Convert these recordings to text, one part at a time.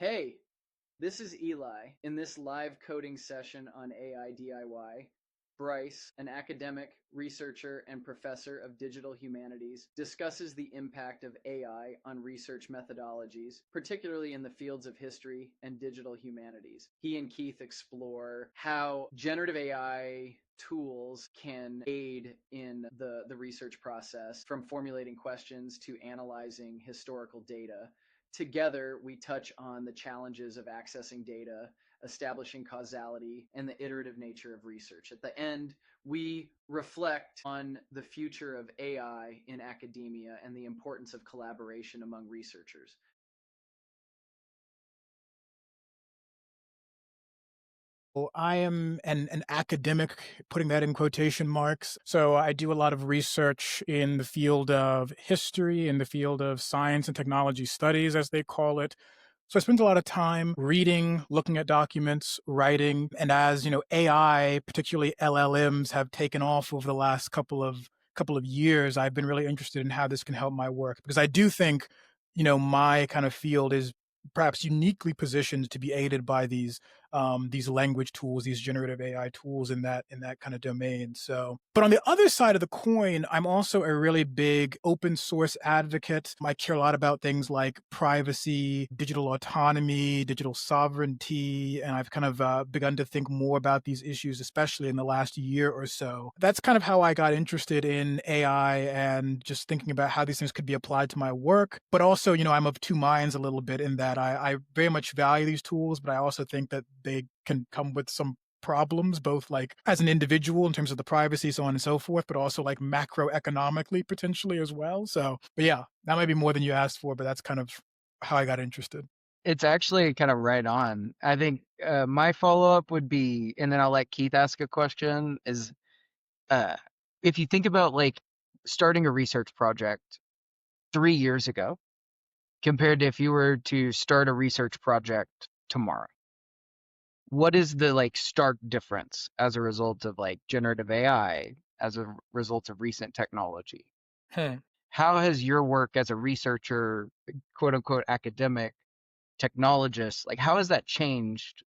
Hey, this is Eli. In this live coding session on AI DIY, Brice, an academic, researcher, and professor of digital humanities, discusses the impact of AI on research methodologies, particularly in the fields of history and digital humanities. He and Keith explore how generative AI tools can aid in the research process, from formulating questions to analyzing historical data. Together, we touch on the challenges of accessing data, establishing causality, and the iterative nature of research. At the end, we reflect on the future of AI in academia and the importance of collaboration among researchers. Well, I am an academic, putting that in quotation marks. So I do a lot of research in the field of history, in the field of science and technology studies, as they call it. So I spend a lot of time reading, looking at documents, writing, and as AI, particularly LLMs, have taken off over the last couple of years, I've been really interested in how this can help my work because I do think, my kind of field is perhaps uniquely positioned to be aided by these language tools, these generative AI tools in that kind of domain. So, but on the other side of the coin, I'm also a really big open source advocate. I care a lot about things like privacy, digital autonomy, digital sovereignty, and I've kind of begun to think more about these issues, especially in the last year or so. That's kind of how I got interested in AI and just thinking about how these things could be applied to my work. But also, I'm of two minds a little bit in that I very much value these tools, but I also think that they can come with some problems, both like as an individual in terms of the privacy, so on and so forth, but also like macroeconomically potentially as well. So, but yeah, that might be more than you asked for, but that's kind of how I got interested. It's actually kind of right on. I think my follow up would be, and then I'll let Keith ask a question, is uh, if you think about like starting a research project 3 years ago compared to if you were to start a research project tomorrow, what is the like stark difference as a result of like generative AI, as a result of recent technology? Hmm. How has your work as a researcher, quote unquote academic technologist, like how has that changed,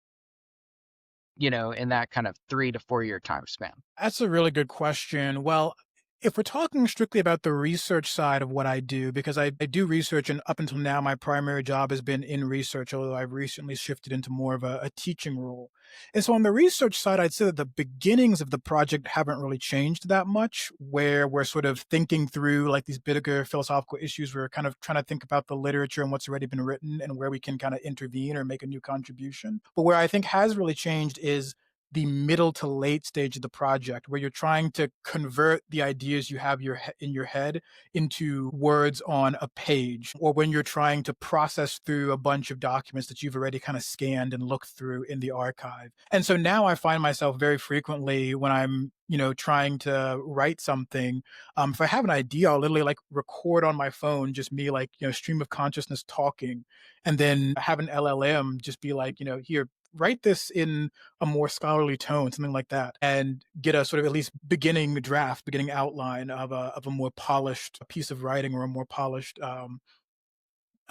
in that kind of 3 to 4 year time span? That's a really good question. Well, if we're talking strictly about the research side of what I do, because I do research, and up until now, my primary job has been in research, although I've recently shifted into more of a teaching role. And so on the research side, I'd say that the beginnings of the project haven't really changed that much, where we're sort of thinking through like these bigger philosophical issues. We're kind of trying to think about the literature and what's already been written and where we can kind of intervene or make a new contribution. But where I think has really changed is the middle to late stage of the project where you're trying to convert the ideas you have in your head into words on a page, or when you're trying to process through a bunch of documents that you've already kind of scanned and looked through in the archive. And so now I find myself very frequently when I'm trying to write something, if I have an idea, I'll literally like record on my phone just me like stream of consciousness talking, and then have an LLM just be like, here, write this in a more scholarly tone, something like that, and get a sort of at least beginning outline of a more polished piece of writing or a more polished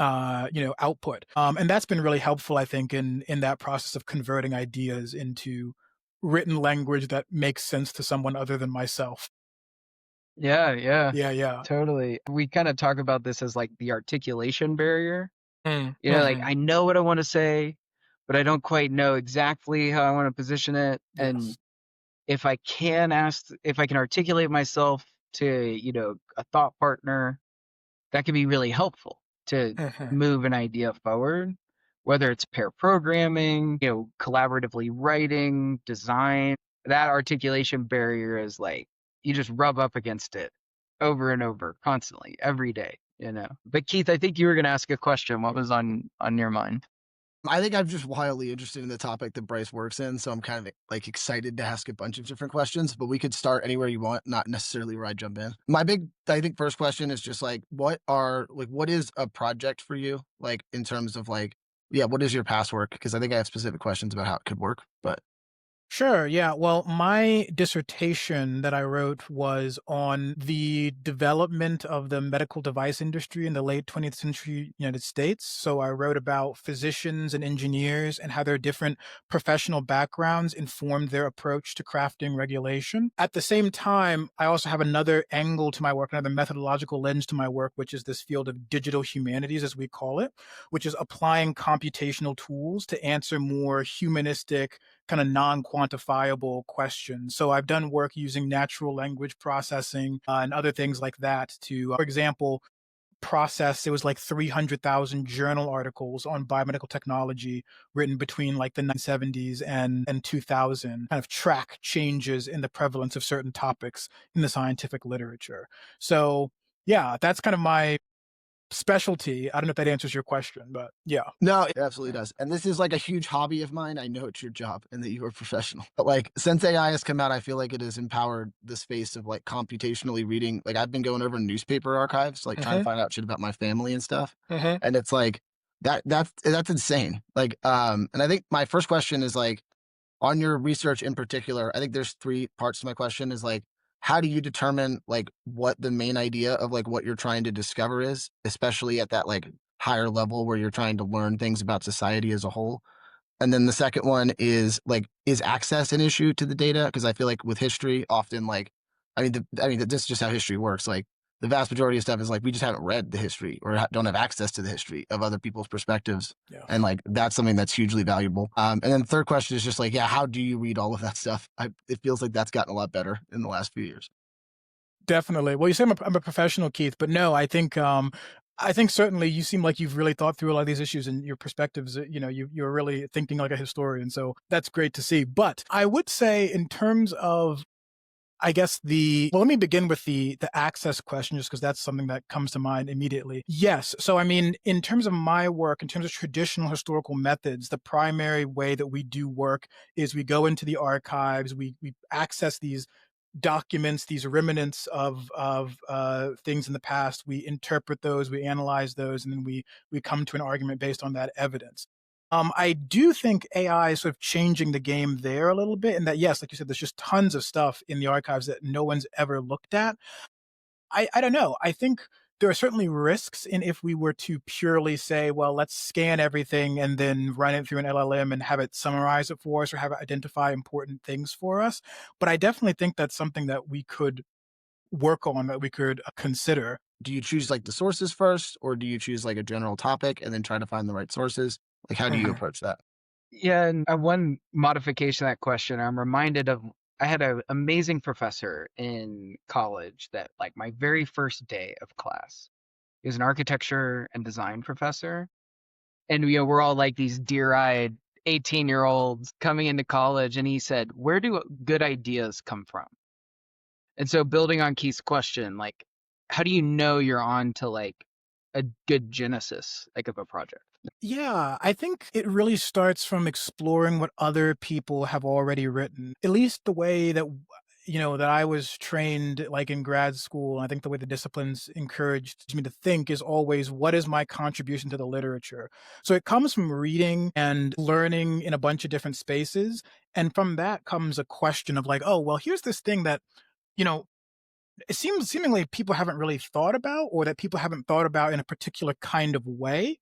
output. And that's been really helpful, I think, in that process of converting ideas into written language that makes sense to someone other than myself. Yeah, yeah, Yeah, yeah. totally. We kind of talk about this as like the articulation barrier. Like Mm-hmm. I know what I want to say, but I don't quite know exactly how I want to position it. And Yes. if I can articulate myself to, a thought partner, that can be really helpful to Mm-hmm. move an idea forward, whether it's pair programming, collaboratively writing, design. That articulation barrier is like you just rub up against it over and over, constantly, every day. But Keith, I think you were gonna ask a question. What was on your mind? I think I'm just wildly interested in the topic that Brice works in, so I'm kind of like excited to ask a bunch of different questions, but we could start anywhere you want, not necessarily where I jump in. My big, I think, first question is just like, what is a project for you? Like, in terms of like, yeah, what is your past work? Because I think I have specific questions about how it could work, but Sure. Yeah. Well, my dissertation that I wrote was on the development of the medical device industry in the late 20th century United States. So I wrote about physicians and engineers and how their different professional backgrounds informed their approach to crafting regulation. At the same time, I also have another angle to my work, another methodological lens to my work, which is this field of digital humanities, as we call it, which is applying computational tools to answer more humanistic, kind of non-quantifiable questions. So I've done work using natural language processing and other things like that to, for example, process, it was like 300,000 journal articles on biomedical technology written between like the 1970s and 2000, kind of track changes in the prevalence of certain topics in the scientific literature. So yeah, that's kind of my specialty. I don't know if that answers your question, but yeah. No, it absolutely does. And this is like a huge hobby of mine. I know it's your job and that you are a professional. But like since AI has come out, I feel like it has empowered the space of like computationally reading. Like I've been going over newspaper archives, like trying to find out shit about my family and stuff. And it's like that's insane. Like and I think my first question is like on your research in particular, I think there's three parts to my question is like, how do you determine like what the main idea of like what you're trying to discover is, especially at that like higher level where you're trying to learn things about society as a whole? And then the second one is like, is access an issue to the data? Because I feel like with history, often like, this is just how history works. Like the vast majority of stuff is like we just haven't read the history or don't have access to the history of other people's perspectives, Yeah. and like that's something that's hugely valuable. And then the third question is just like, yeah, how do you read all of that stuff? It feels like that's gotten a lot better in the last few years. Definitely. Well, you say I'm a professional, Keith, but no, I think certainly you seem like you've really thought through a lot of these issues and your perspectives, you're really thinking like a historian. So that's great to see. But I would say in terms of, I guess well, let me begin with the access question, just because that's something that comes to mind immediately. Yes. So, I mean, in terms of my work, in terms of traditional historical methods, the primary way that we do work is we go into the archives, we access these documents, these remnants of things in the past. We interpret those, we analyze those, and then we come to an argument based on that evidence. I do think AI is sort of changing the game there a little bit, and that yes, like you said, there's just tons of stuff in the archives that no one's ever looked at. I don't know. I think there are certainly risks in if we were to purely say, well, let's scan everything and then run it through an LLM and have it summarize it for us or have it identify important things for us. But I definitely think that's something that we could work on, that we could consider. Do you choose like the sources first, or do you choose like a general topic and then try to find the right sources? Like, how do you approach that? Yeah, and one modification of that question, I'm reminded of I had an amazing professor in college that like my very first day of class. He was an architecture and design professor. And we're all like these deer-eyed 18-year-olds coming into college, and he said, "Where do good ideas come from?" And so building on Keith's question, like how do you know you're on to like a good genesis like of a project? Yeah, I think it really starts from exploring what other people have already written. At least the way that that I was trained like in grad school. And I think the way the disciplines encouraged me to think is always, what is my contribution to the literature? So it comes from reading and learning in a bunch of different spaces. And from that comes a question of like, oh, well, here's this thing that, you know, it seems seemingly people haven't really thought about, or that people haven't thought about in a particular kind of way.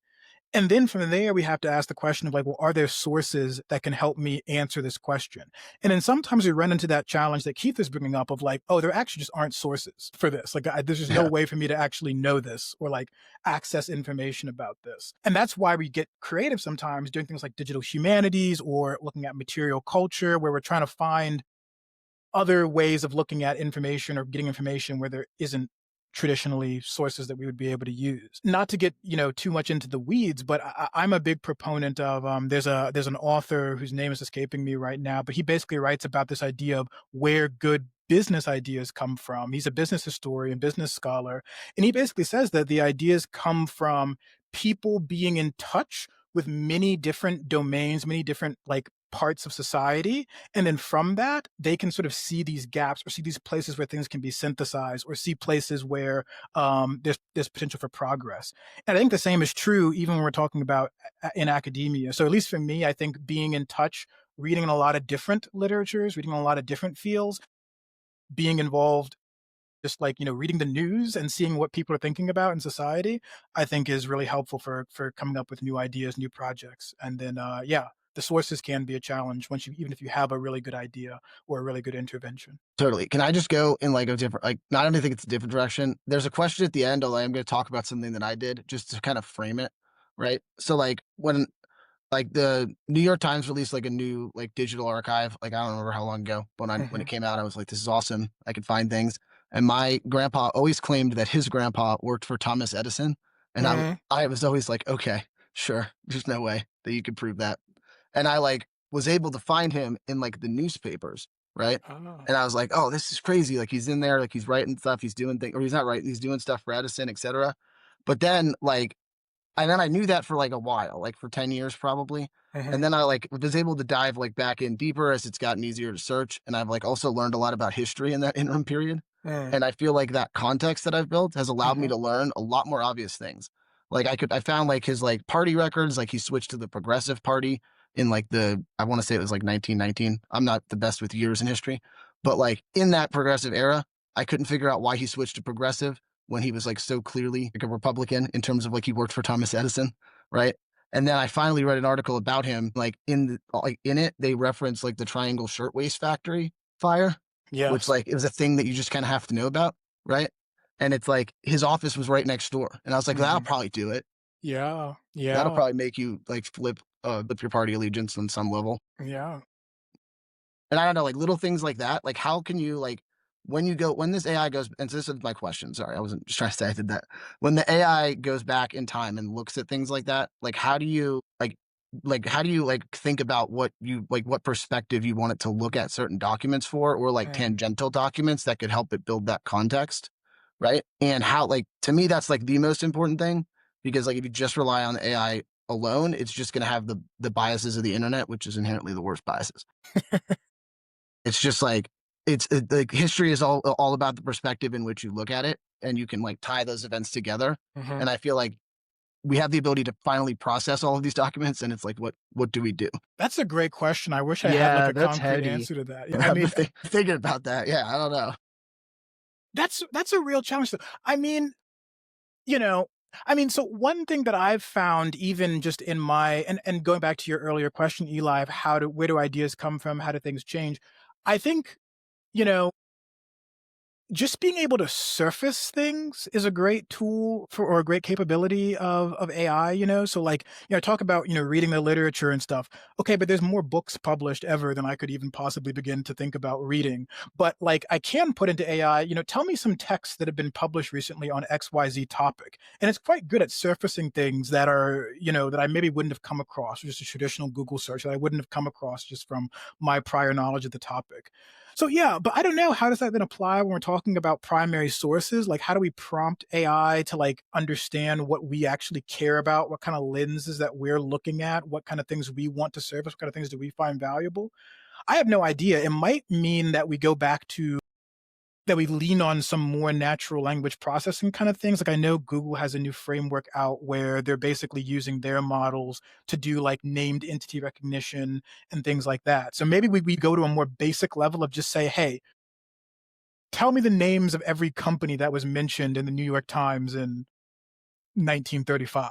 And then from there, we have to ask the question of like, well, are there sources that can help me answer this question? And then sometimes we run into that challenge that Keith is bringing up of like, oh, there actually just aren't sources for this. Like, there's just no way for me to actually know this or like access information about this. And that's why we get creative sometimes doing things like digital humanities or looking at material culture, where we're trying to find other ways of looking at information or getting information where there isn't traditionally sources that we would be able to use. Not to get too much into the weeds, but I'm a big proponent of there's an author whose name is escaping me right now, but he basically writes about this idea of where good business ideas come from. He's a business historian, business scholar, and he basically says that the ideas come from people being in touch with many different domains, many different like parts of society. And then from that, they can sort of see these gaps or see these places where things can be synthesized, or see places where there's potential for progress. And I think the same is true even when we're talking about in academia. So at least for me, I think being in touch reading in a lot of different literatures, reading in a lot of different fields, being involved, just like, reading the news and seeing what people are thinking about in society, I think is really helpful for coming up with new ideas, new projects. And then, the sources can be a challenge even if you have a really good idea or a really good intervention. Totally. Can I just go in like a different, like, not even think it's a different direction. There's a question at the end, although I'm going to talk about something that I did just to kind of frame it. Right. So like when like the New York Times released like a new like digital archive, like I don't remember how long ago, but when it came out, I was like, this is awesome. I could find things. And my grandpa always claimed that his grandpa worked for Thomas Edison. And I was always like, okay, sure. There's no way that you could prove that. And I like was able to find him in like the newspapers. Right. Oh. And I was like, oh, this is crazy. Like he's in there, like he's writing stuff, he's doing things, or he's not writing, he's doing stuff for Edison, etc. But then and then I knew that for like a while, like for 10 years probably. And then I like was able to dive like back in deeper as it's gotten easier to search. And I've like also learned a lot about history in that interim period. And I feel like that context that I've built has allowed me to learn a lot more obvious things. Like I found like his like party records, like he switched to the Progressive Party in like I want to say it was like 1919. I'm not the best with years in history, but like in that progressive era, I couldn't figure out why he switched to progressive when he was like so clearly like a Republican in terms of like he worked for Thomas Edison, right? And then I finally read an article about him, like in it, they reference like the Triangle Shirtwaist Factory fire, which like it was a thing that you just kind of have to know about, right? And it's like his office was right next door, and I was like, that'll probably do it. Yeah, That'll probably make you like flip your party allegiance on some level. yeah. And I don't know, like little things like that. Like how can you like when this AI goes, and so this is my question. Sorry, I wasn't just trying to say I did that. When the AI goes back in time and looks at things like that, like how do you think about what perspective you want it to look at certain documents for, or like tangential documents that could help it build that context, right? And how, like, to me, that's like the most important thing, because like if you just rely on the AI alone, it's just going to have the biases of the internet, which is inherently the worst biases. It's just like like history is all about the perspective in which you look at it, and you can like tie those events together. And I feel like we have the ability to finally process all of these documents, and it's like, what do we do? That's a great question. I wish I had like a that's concrete heady. answer to that. I mean, thinking about that. Yeah, I don't know. That's a real challenge. I mean, so one thing that I've found, even just in my, and going back to your earlier question, Eli, of where do ideas come from? How do things change? I think, just being able to surface things is a great tool or a great capability of AI, so like, talk about, reading the literature and stuff. Okay, but there's more books published ever than I could even possibly begin to think about reading. But like I can put into AI, tell me some texts that have been published recently on XYZ topic. And it's quite good at surfacing things that are, that I maybe wouldn't have come across, just a traditional Google search that I wouldn't have come across just from my prior knowledge of the topic. So yeah, but I don't know, how does that then apply when we're talking about primary sources? Like how do we prompt AI to like understand what we actually care about, what kind of lenses that we're looking at, what kind of things we want to surface, what kind of things do we find valuable? I have no idea. It might mean that we go back to that we lean on some more natural language processing kind of things. Like I know Google has a new framework out where they're basically using their models to do like named entity recognition and things like that. So maybe we go to a more basic level of just say, hey, tell me the names of every company that was mentioned in the New York Times in 1935.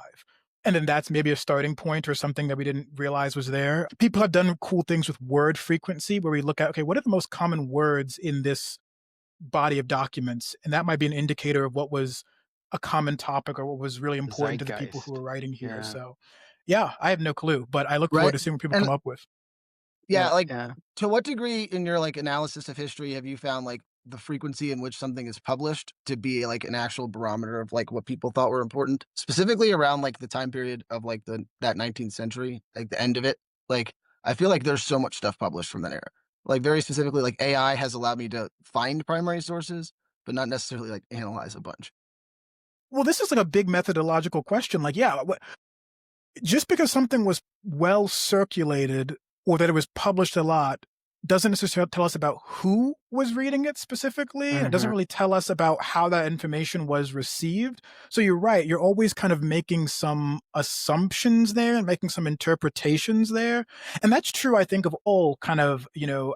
And then that's maybe a starting point or something that we didn't realize was there. People have done cool things with word frequency where we look at, okay, what are the most common words in this body of documents? And that might be an indicator of what was a common topic or what was really important to the people who were writing here. So yeah, I have no clue, but I look forward to seeing what people come up with. To what degree in your like analysis of history have you found like the frequency in which something is published to be like an actual barometer of like what people thought were important, specifically around like the time period of like that 19th century, like the end of it? Like I feel like there's so much stuff published from that era. Like very specifically, like AI has allowed me to find primary sources, but not necessarily like analyze a bunch. Well, this is like a big methodological question. Like, yeah, just because something was well circulated or that it was published a lot doesn't necessarily tell us about who was reading it specifically. It doesn't Mhm. really tell us about how that information was received. So you're right. You're always kind of making some assumptions there and making some interpretations there. And that's true, I think, of all kind of,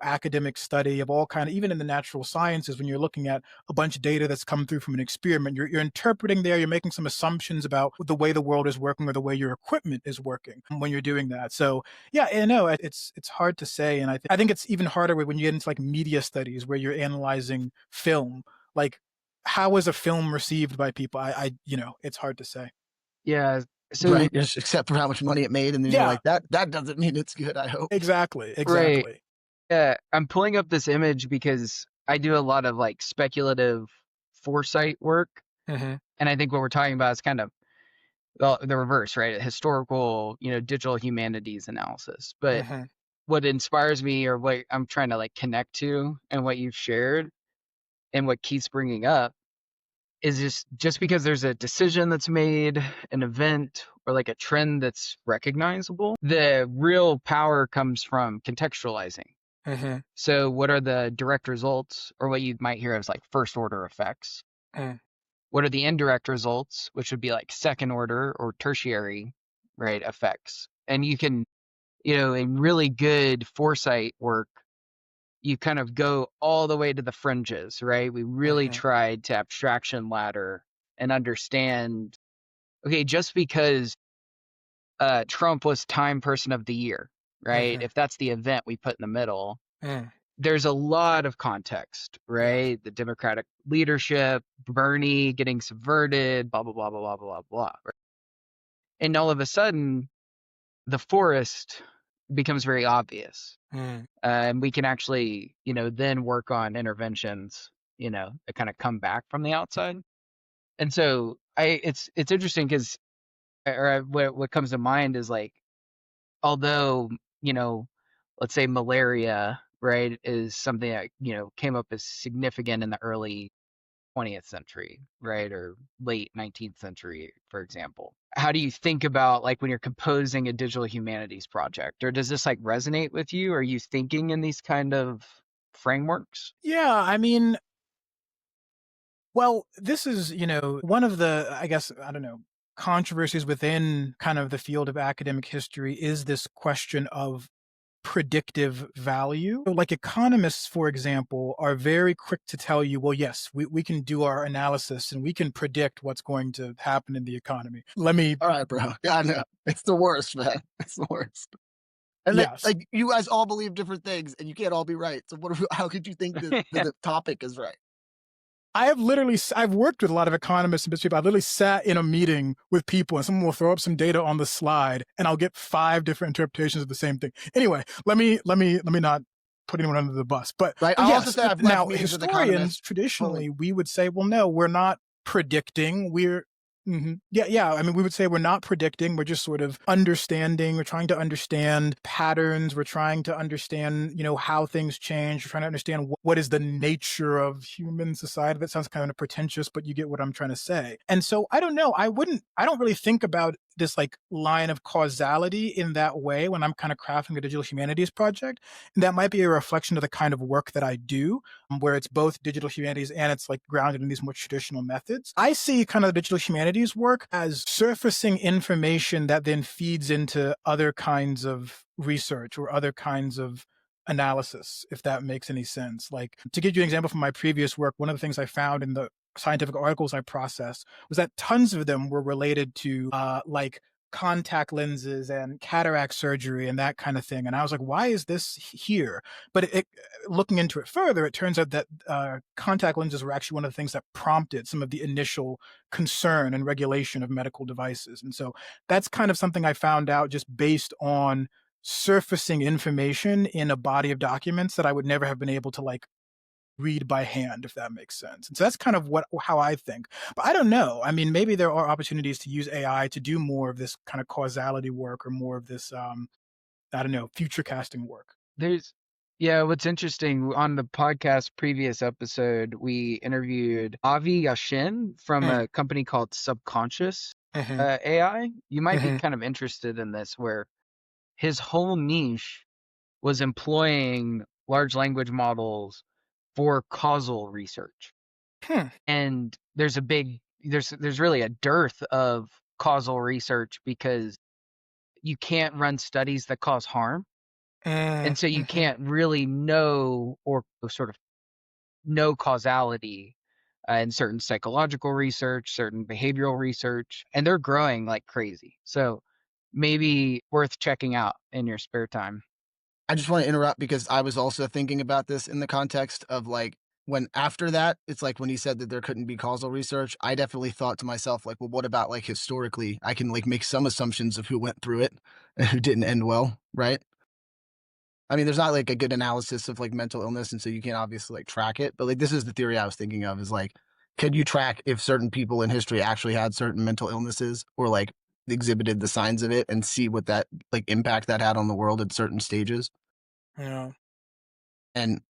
academic study, of all kind of, even in the natural sciences, when you're looking at a bunch of data that's come through from an experiment, you're interpreting there, you're making some assumptions about the way the world is working or the way your equipment is working when you're doing that. So yeah, it's hard to say. And I think it's even harder when you get into like media studies where you're analyzing film. Like, how is a film received by people? It's hard to say. Yeah. So Right. Just except for how much money it made. And then you're Yeah. like, that doesn't mean it's good, I hope. Exactly. right. Yeah, I'm pulling up this image because I do a lot of like speculative foresight work. Mm-hmm. And I think what we're talking about is kind of, well, the reverse, right? Historical, digital humanities analysis. But Mm-hmm. what inspires me, or what I'm trying to like connect to, and what you've shared and what Keith's bringing up, is just because there's a decision that's made, an event, or like a trend that's recognizable, the real power comes from contextualizing. Mm-hmm. So what are the direct results, or what you might hear as like first order effects? Mm. What are the indirect results, which would be like second order or tertiary, right, effects? And you can, in really good foresight work, you kind of go all the way to the fringes, right? We really tried to abstraction ladder and understand, okay, just because Trump was Time Person of the Year, right? Mm-hmm. If that's the event we put in the middle, Mm. there's a lot of context, Yes. right? The Democratic leadership, Bernie getting subverted, blah, blah, blah, blah, blah, blah, blah. Right? And all of a sudden, the forest becomes very obvious. Mm. And we can actually, then work on interventions, that kind of come back from the outside. And so it's interesting because, or what comes to mind is like, although, let's say malaria, right, is something that, came up as significant in the early 20th century, right, or late 19th century, for example. How do you think about like when you're composing a digital humanities project, or does this like resonate with you? Are you thinking in these kind of frameworks? Yeah, I mean, well, this is, one of the, I guess, I don't know, controversies within kind of the field of academic history is this question of predictive value. So like economists, for example, are very quick to tell you, well, yes, we can do our analysis and we can predict what's going to happen in the economy. All right, bro. Yeah, I know. It's the worst, man. It's the worst. And yes. like you guys all believe different things and you can't all be right. So how could you think that the topic is right? I've worked with a lot of economists and business people. I've literally sat in a meeting with people and someone will throw up some data on the slide and I'll get 5 different interpretations of the same thing. Anyway, let me not put anyone under the bus. But right. But I'll yes, also say I've now left meetings with historians economists. traditionally we would say, well, no, we're not predicting. Yeah. I mean, we would say we're not predicting. We're just sort of understanding. We're trying to understand patterns. We're trying to understand, how things change. We're trying to understand what is the nature of human society. That sounds kind of pretentious, but you get what I'm trying to say. And so I don't know. I don't really think about this like line of causality in that way when I'm kind of crafting a digital humanities project. And that might be a reflection of the kind of work that I do, where it's both digital humanities and it's like grounded in these more traditional methods. I see kind of the digital humanities work as surfacing information that then feeds into other kinds of research or other kinds of analysis, if that makes any sense. Like, to give you an example from my previous work, one of the things I found in the scientific articles I processed was that tons of them were related to like contact lenses and cataract surgery and that kind of thing. And I was like, why is this here? But looking into it further, it turns out that contact lenses were actually one of the things that prompted some of the initial concern and regulation of medical devices. And so that's kind of something I found out just based on surfacing information in a body of documents that I would never have been able to like read by hand, if that makes sense. And so that's kind of how I think. But I don't know. I mean, maybe there are opportunities to use AI to do more of this kind of causality work or more of this, I don't know, future casting work. What's interesting, on the podcast previous episode, we interviewed Avi Yashin from a company called Subconscious AI. You might be kind of interested in this, where his whole niche was employing large language models for causal research. Hmm. And there's really a dearth of causal research because you can't run studies that cause harm. And so you can't really know or sort of know causality in certain psychological research, certain behavioral research, and they're growing like crazy. So maybe worth checking out in your spare time. I just want to interrupt because I was also thinking about this in the context of like when after that, it's like when he said that there couldn't be causal research, I definitely thought to myself, like, well, what about like historically? I can like make some assumptions of who went through it and who didn't end well, right? I mean, there's not like a good analysis of like mental illness, and so you can't obviously like track it. But like this is the theory I was thinking of is like, could you track if certain people in history actually had certain mental illnesses or like exhibited the signs of it and see what that like impact that had on the world at certain stages? Yeah. And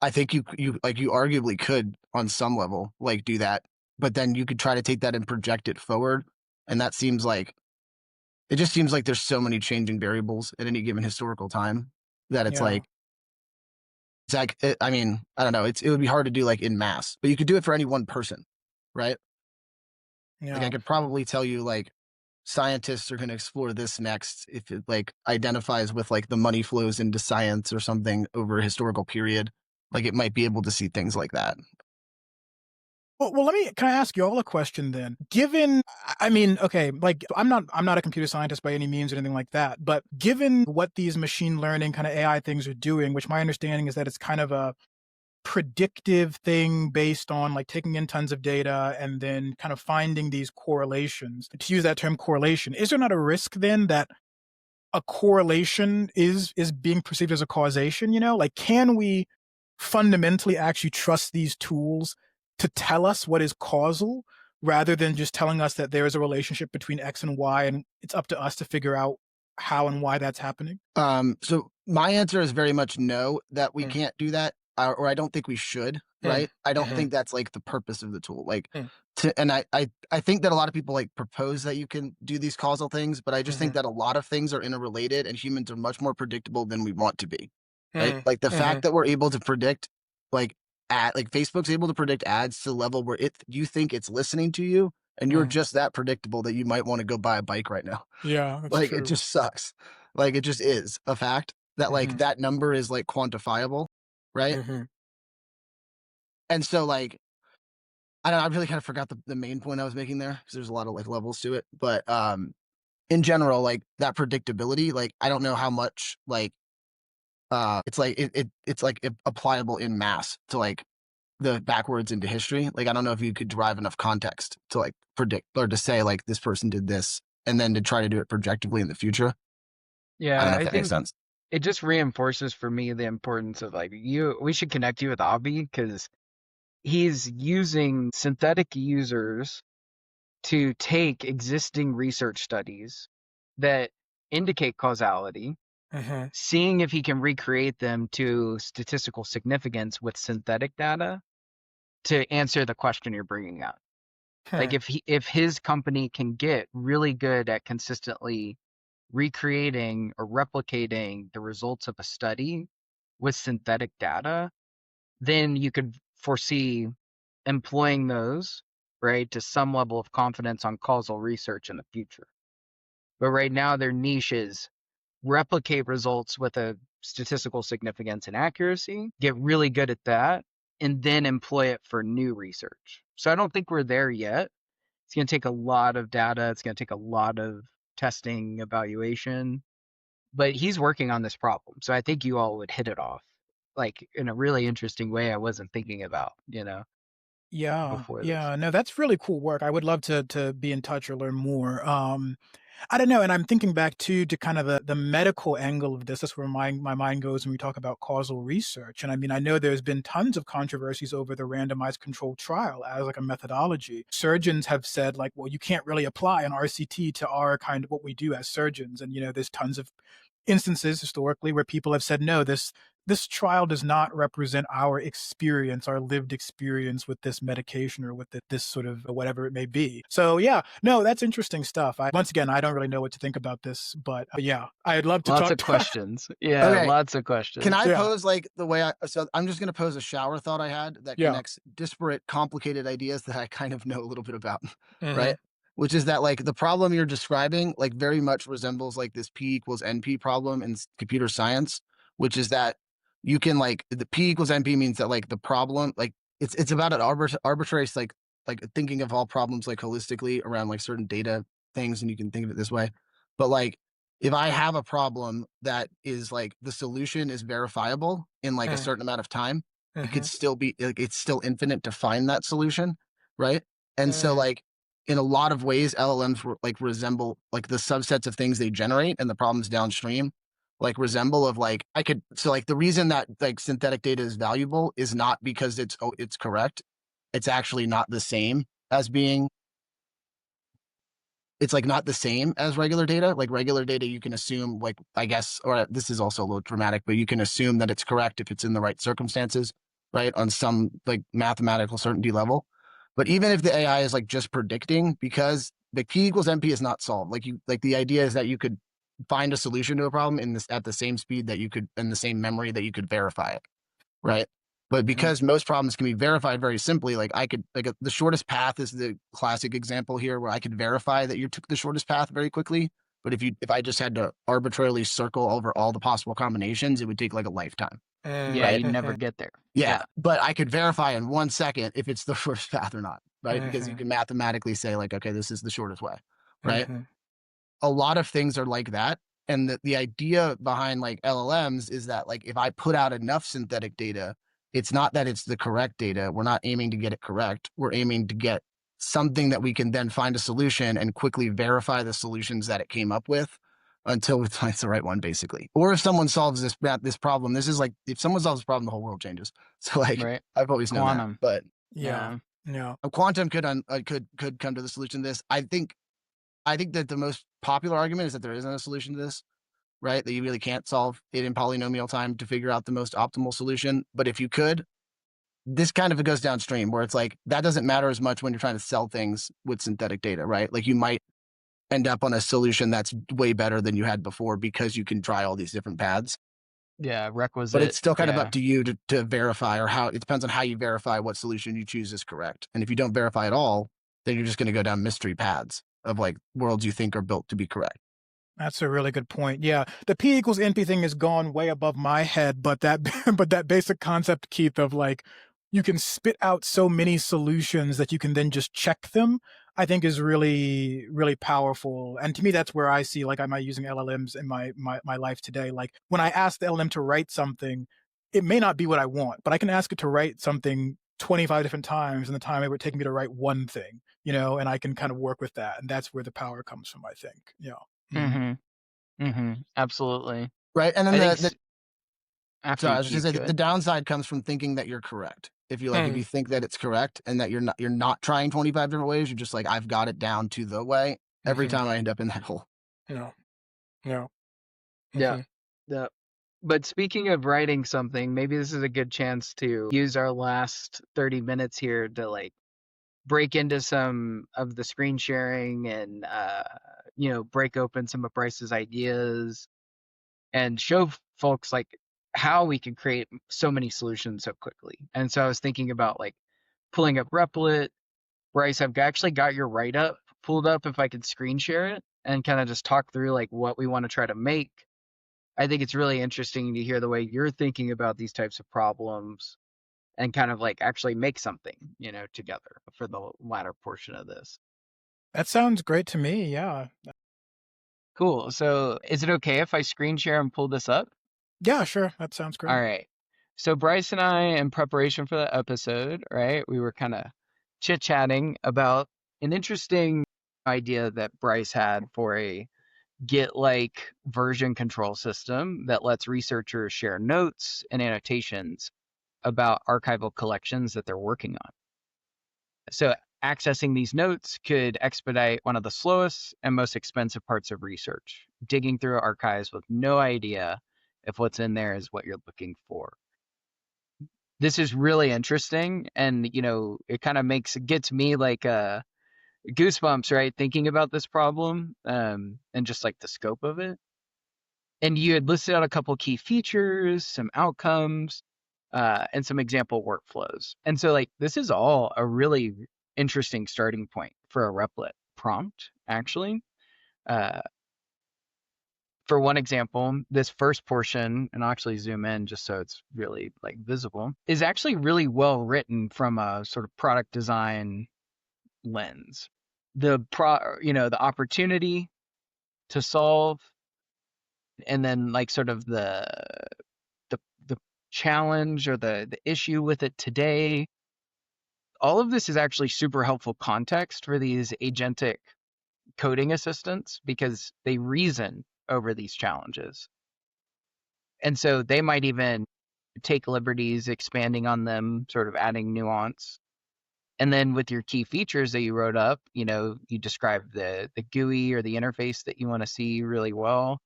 I think you arguably could on some level like do that, but then you could try to take that and project it forward. And that seems like it just seems like there's so many changing variables at any given historical time that Yeah. it's like I mean, I don't know, it would be hard to do like in mass, but you could do it for any one person, right? Like I Yeah. could probably tell you like scientists are going to explore this next if it like identifies with like the money flows into science or something over a historical period. Like it might be able to see things like that. Well, can I ask you all a question then? Given, I mean, okay, like I'm not a computer scientist by any means or anything like that, but given what these machine learning kind of AI things are doing, which my understanding is that it's kind of a predictive thing based on like taking in tons of data and then kind of finding these correlations. To use that term correlation, is there not a risk then that a correlation is being perceived as a causation, you know? Like, can we fundamentally actually trust these tools to tell us what is causal rather than just telling us that there is a relationship between X and Y and it's up to us to figure out how and why that's happening? So my answer is very much no, that we can't do that, or I don't think we should, right? I don't think that's like the purpose of the tool. Like, and I think that a lot of people like propose that you can do these causal things, but I just think that a lot of things are interrelated, and humans are much more predictable than we want to be, right? Like the fact that we're able to predict, like like Facebook's able to predict ads to the level where you think it's listening to you, and you're just that predictable that you might want to go buy a bike right now. Yeah, that's Like true. it just sucks. Like it just is a fact that like that number is like quantifiable, right? And so like I don't know, I really kind of forgot the main point I was making there because there's a lot of like levels to it. But in general, like that predictability, like I don't know how much like it's like it's like applicable in mass to like the backwards into history. Like I don't know if you could derive enough context to like predict or to say like this person did this and then to try to do it projectively in the future. I don't Yeah, know if I that makes think sense. it just reinforces for me the importance of like we should connect you with Avi because he's using synthetic users to take existing research studies that indicate causality, seeing if he can recreate them to statistical significance with synthetic data to answer the question you're bringing up. Like if his company can get really good at consistently recreating or replicating the results of a study with synthetic data, then you could foresee employing those, right, to some level of confidence on causal research in the future. But right now, their niche is replicate results with a statistical significance and accuracy, get really good at that, and then employ it for new research. So I don't think we're there yet. It's going to take a lot of data. It's going to take a lot of testing, evaluation, but he's working on this problem. So I think you all would hit it off like in a really interesting way I wasn't thinking about, Yeah, before this. yeah. No, that's really cool work. I would love to be in touch or learn more. I don't know, and I'm thinking back too to kind of the medical angle of this. That's where my mind goes when we talk about causal research. And I mean, I know there's been tons of controversies over the randomized controlled trial as like a methodology. Surgeons have said like, well, you can't really apply an RCT to our kind of what we do as surgeons. And there's tons of instances historically where people have said, no, this trial does not represent our experience, our lived experience with this medication or with this sort of whatever it may be. So yeah, no, that's interesting stuff. Once again, I don't really know what to think about this, but yeah, I'd love to Lots talk of questions. Yeah, Okay. lots of Can questions. I Yeah. pose like the way so I'm just going to pose a shower thought I had that Yeah. connects disparate, complicated ideas that I kind of know a little bit about, Mhm. right? Which is that like the problem you're describing like very much resembles like this P equals NP problem in computer science, which is that you can like the P equals NP means that like the problem like it's about an arbitrary like thinking of all problems like holistically around like certain data things, and you can think of it this way. But like if I have a problem that is like the solution is verifiable in like a Mm. certain amount of time, it could Mhm. still be like it's still infinite to find that solution, right? And so Mm. like in a lot of ways, LLMs like resemble like the subsets of things they generate and the problems downstream like resemble of like I could so like the reason that like synthetic data is valuable is not because it's correct. It's actually not the same as being it's like not the same as regular data. Like regular data, you can assume like, I guess, or this is also a little dramatic, but you can assume that it's correct if it's in the right circumstances, right? On some like mathematical certainty level. But even if the AI is like just predicting, because the P equals NP is not solved. Like the idea is that you could find a solution to a problem in this at the same speed that you could in the same memory that you could verify it, right? But because most problems can be verified very simply, like I could, like the shortest path is the classic example here where I could verify that you took the shortest path very quickly. But if I just had to arbitrarily circle over all the possible combinations, it would take like a lifetime. Yeah, Right. you never get there. Yeah. But I could verify in 1 second if it's the shortest path or not, right? Because you can mathematically say like, okay, this is the shortest way, right? A lot of things are like that. And the idea behind like LLMs is that like if I put out enough synthetic data, it's not that it's the correct data. We're not aiming to get it correct. We're aiming to get something that we can then find a solution and quickly verify the solutions that it came up with until it finds the right one, basically. Or if someone solves this problem, this is like if someone solves this problem, the whole world changes. So like Right. I've always known that, Quantum. but Yeah. a quantum could come to the solution to this. I think that the most popular argument is that there isn't a solution to this, right? That you really can't solve it in polynomial time to figure out the most optimal solution. But if you could, this kind of goes downstream where it's like that doesn't matter as much when you're trying to sell things with synthetic data, right? Like you might end up on a solution that's way better than you had before because you can try all these different paths. Yeah, requisite. But it's still kind of yeah. up to you to verify, or how it depends on how you verify what solution you choose is correct. And if you don't verify at all, then you're just going to go down mystery paths of like worlds you think are built to be correct. That's a really good point. Yeah, the P equals NP thing has gone way above my head, but that but that basic concept, Keith, of like you can spit out so many solutions that you can then just check them, I think is really, really powerful. And to me, that's where I see like, am I using LLMs in my life today? Like when I ask the LLM to write something, it may not be what I want, but I can ask it to write something 25 different times in the time it would take me to write one thing, and I can kind of work with that. And that's where the power comes from, I think. Absolutely. Right. And then after I was just Keith, gonna say the downside comes from thinking that you're correct. If you if you think that it's correct and that you're not trying 25 different ways, you're just like, I've got it down to the way. Every time I end up in that hole. Yeah. But speaking of writing something, maybe this is a good chance to use our last 30 minutes here to like break into some of the screen sharing and break open some of Brice's ideas and show folks like how we can create so many solutions so quickly. And so I was thinking about like pulling up Replit. Brice, I've actually got your write-up pulled up if I could screen share it and kind of just talk through like what we want to try to make. I think it's really interesting to hear the way you're thinking about these types of problems and kind of like actually make something, together for the latter portion of this. That sounds great to me. Yeah. Cool. So is it okay if I screen share and pull this up? Yeah, sure. That sounds great. All right. So Brice and I, in preparation for the episode, right, we were kind of chit-chatting about an interesting idea that Brice had for a Git-like version control system that lets researchers share notes and annotations about archival collections that they're working on. So accessing these notes could expedite one of the slowest and most expensive parts of research, digging through archives with no idea if what's in there is what you're looking for. This is really interesting, and it kind of gets me like goosebumps, right, thinking about this problem, and just like the scope of it. And you had listed out a couple key features, some outcomes, and some example workflows. And so like this is all a really interesting starting point for a Replit prompt, actually. For one example, this first portion, and I'll actually zoom in just so it's really like visible, is actually really well written from a sort of product design lens. The opportunity to solve, and then like sort of the challenge or the issue with it today. All of this is actually super helpful context for these agentic coding assistants because they reason over these challenges. And so they might even take liberties expanding on them, sort of adding nuance. And then with your key features that you wrote up, you describe the GUI or the interface that you want to see really well.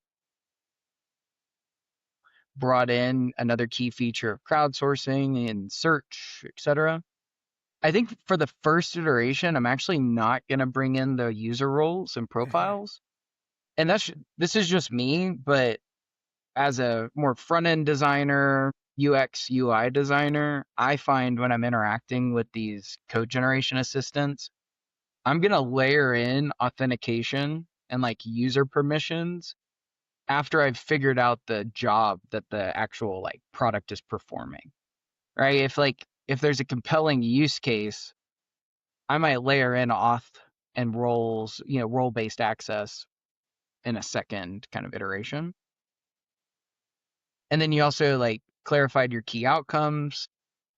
Brought in another key feature of crowdsourcing and search, etc. I think for the first iteration, I'm actually not going to bring in the user roles and profiles. And this is just me, but as a more front-end designer, UX, UI designer, I find when I'm interacting with these code generation assistants, I'm going to layer in authentication and like user permissions after I've figured out the job that the actual like product is performing, right? If there's a compelling use case, I might layer in auth and roles, role-based access in a second kind of iteration. And then you also like clarified your key outcomes.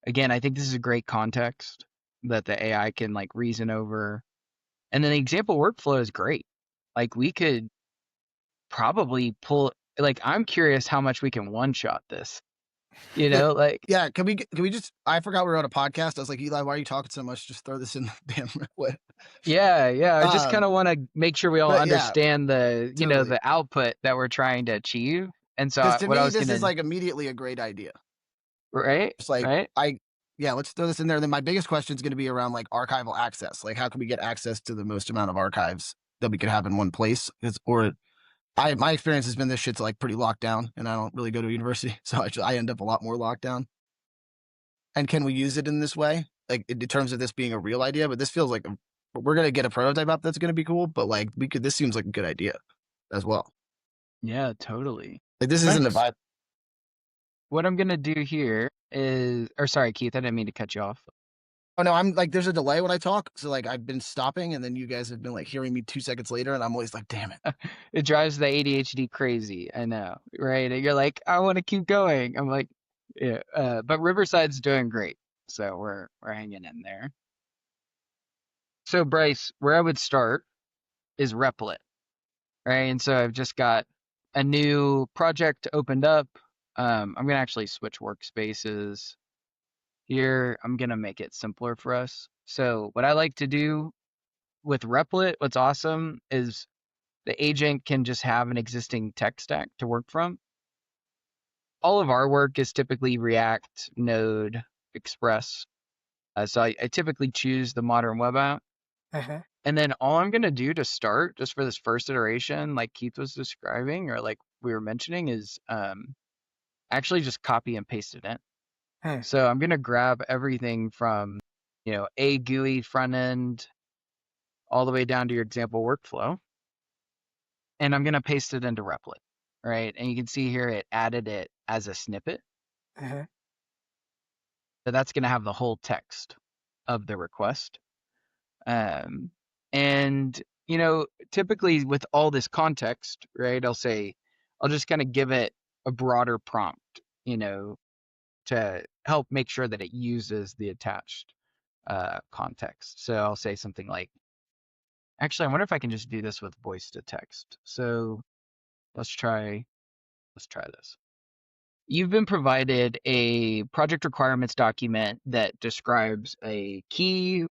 Again, I think this is a great context that the AI can like reason over. And then the example workflow is great. Like we could probably I'm curious how much we can one-shot this. Like Yeah, can we just? I forgot we were on a podcast. I was like, Eli, why are you talking so much? Just throw this in the damn way. Yeah. I just kind of want to make sure we all understand the totally. the output that we're trying to achieve. And so Because to what I me, was this gonna is like immediately a great idea. right, It's like right. let's throw this in there. Then my biggest question is going to be around like archival access. Like, how can we get access to the most amount of archives that we could have in one place? My experience has been this shit's like pretty locked down, and I don't really go to university, so I end up a lot more locked down. And can we use it in this way, like in terms of this being a real idea? But this feels like we're gonna get a prototype up that's gonna be cool. But like this seems like a good idea as well. Yeah, totally. Like this isn't a. What I'm gonna do here is, or sorry, Keith, I didn't mean to cut you off. Oh no, I'm like, there's a delay when I talk, so like I've been stopping, and then you guys have been like hearing me 2 seconds later, and I'm always like, damn it. It drives the ADHD crazy. I know, right? And you're like, I want to keep going. I'm like, yeah. But Riverside's doing great, so we're hanging in there. So Brice, where I would start is Replit, right? And so I've just got a new project opened up. I'm gonna actually switch workspaces. Here, I'm going to make it simpler for us. So what I like to do with Replit, what's awesome is the agent can just have an existing tech stack to work from. All of our work is typically React, Node, Express. So I typically choose the modern web app. And then all I'm going to do to start, just for this first iteration, like Keith was describing, or like we were mentioning, is actually just copy and paste it in. So I'm going to grab everything from, a GUI front end all the way down to your example workflow. And I'm going to paste it into Replit, right? And you can see here it added it as a snippet. So that's going to have the whole text of the request. And, typically with all this context, right, I'll just kind of give it a broader prompt, to help make sure that it uses the attached context. So I'll say something like, actually, I wonder if I can just do this with voice to text. So let's try this. You've been provided a project requirements document that describes a key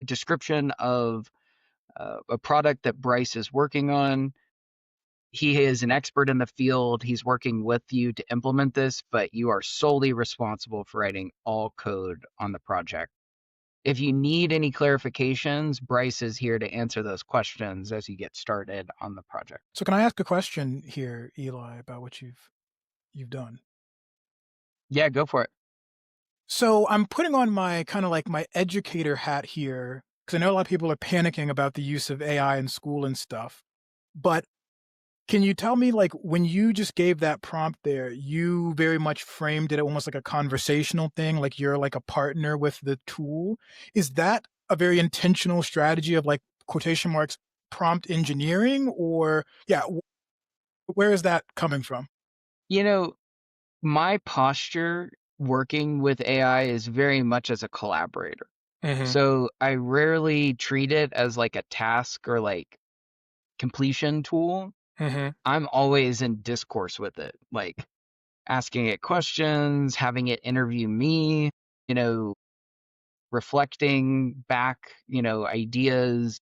description of a product that Brice is working on. He is an expert in the field. He's working with you to implement this, but you are solely responsible for writing all code on the project. If you need any clarifications, Brice is here to answer those questions as you get started on the project. So can I ask a question here, Eli, about what you've done? Yeah, go for it. So I'm putting on my kind of like my educator hat here, because I know a lot of people are panicking about the use of AI in school and stuff. But can you tell me, like, when you just gave that prompt there, you very much framed it almost like a conversational thing, like you're like a partner with the tool. Is that a very intentional strategy of, like, quotation marks, prompt engineering? Or, yeah, where is that coming from? You know, my posture working with AI is very much as a collaborator. So I rarely treat it as like a task or like completion tool. I'm always in discourse with it, like asking it questions, having it interview me, you know, reflecting back, ideas.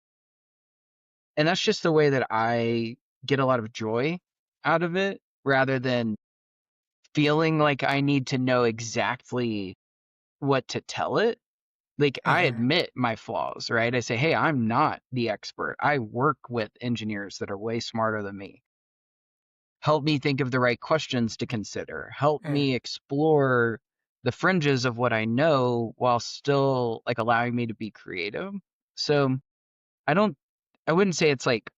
And that's just the way that I get a lot of joy out of it rather than feeling like I need to know exactly what to tell it. Like, I admit my flaws, right? I say, hey, I'm not the expert. I work with engineers that are way smarter than me. Help me think of the right questions to consider. Help me explore the fringes of what I know while still like allowing me to be creative. So I wouldn't say it's like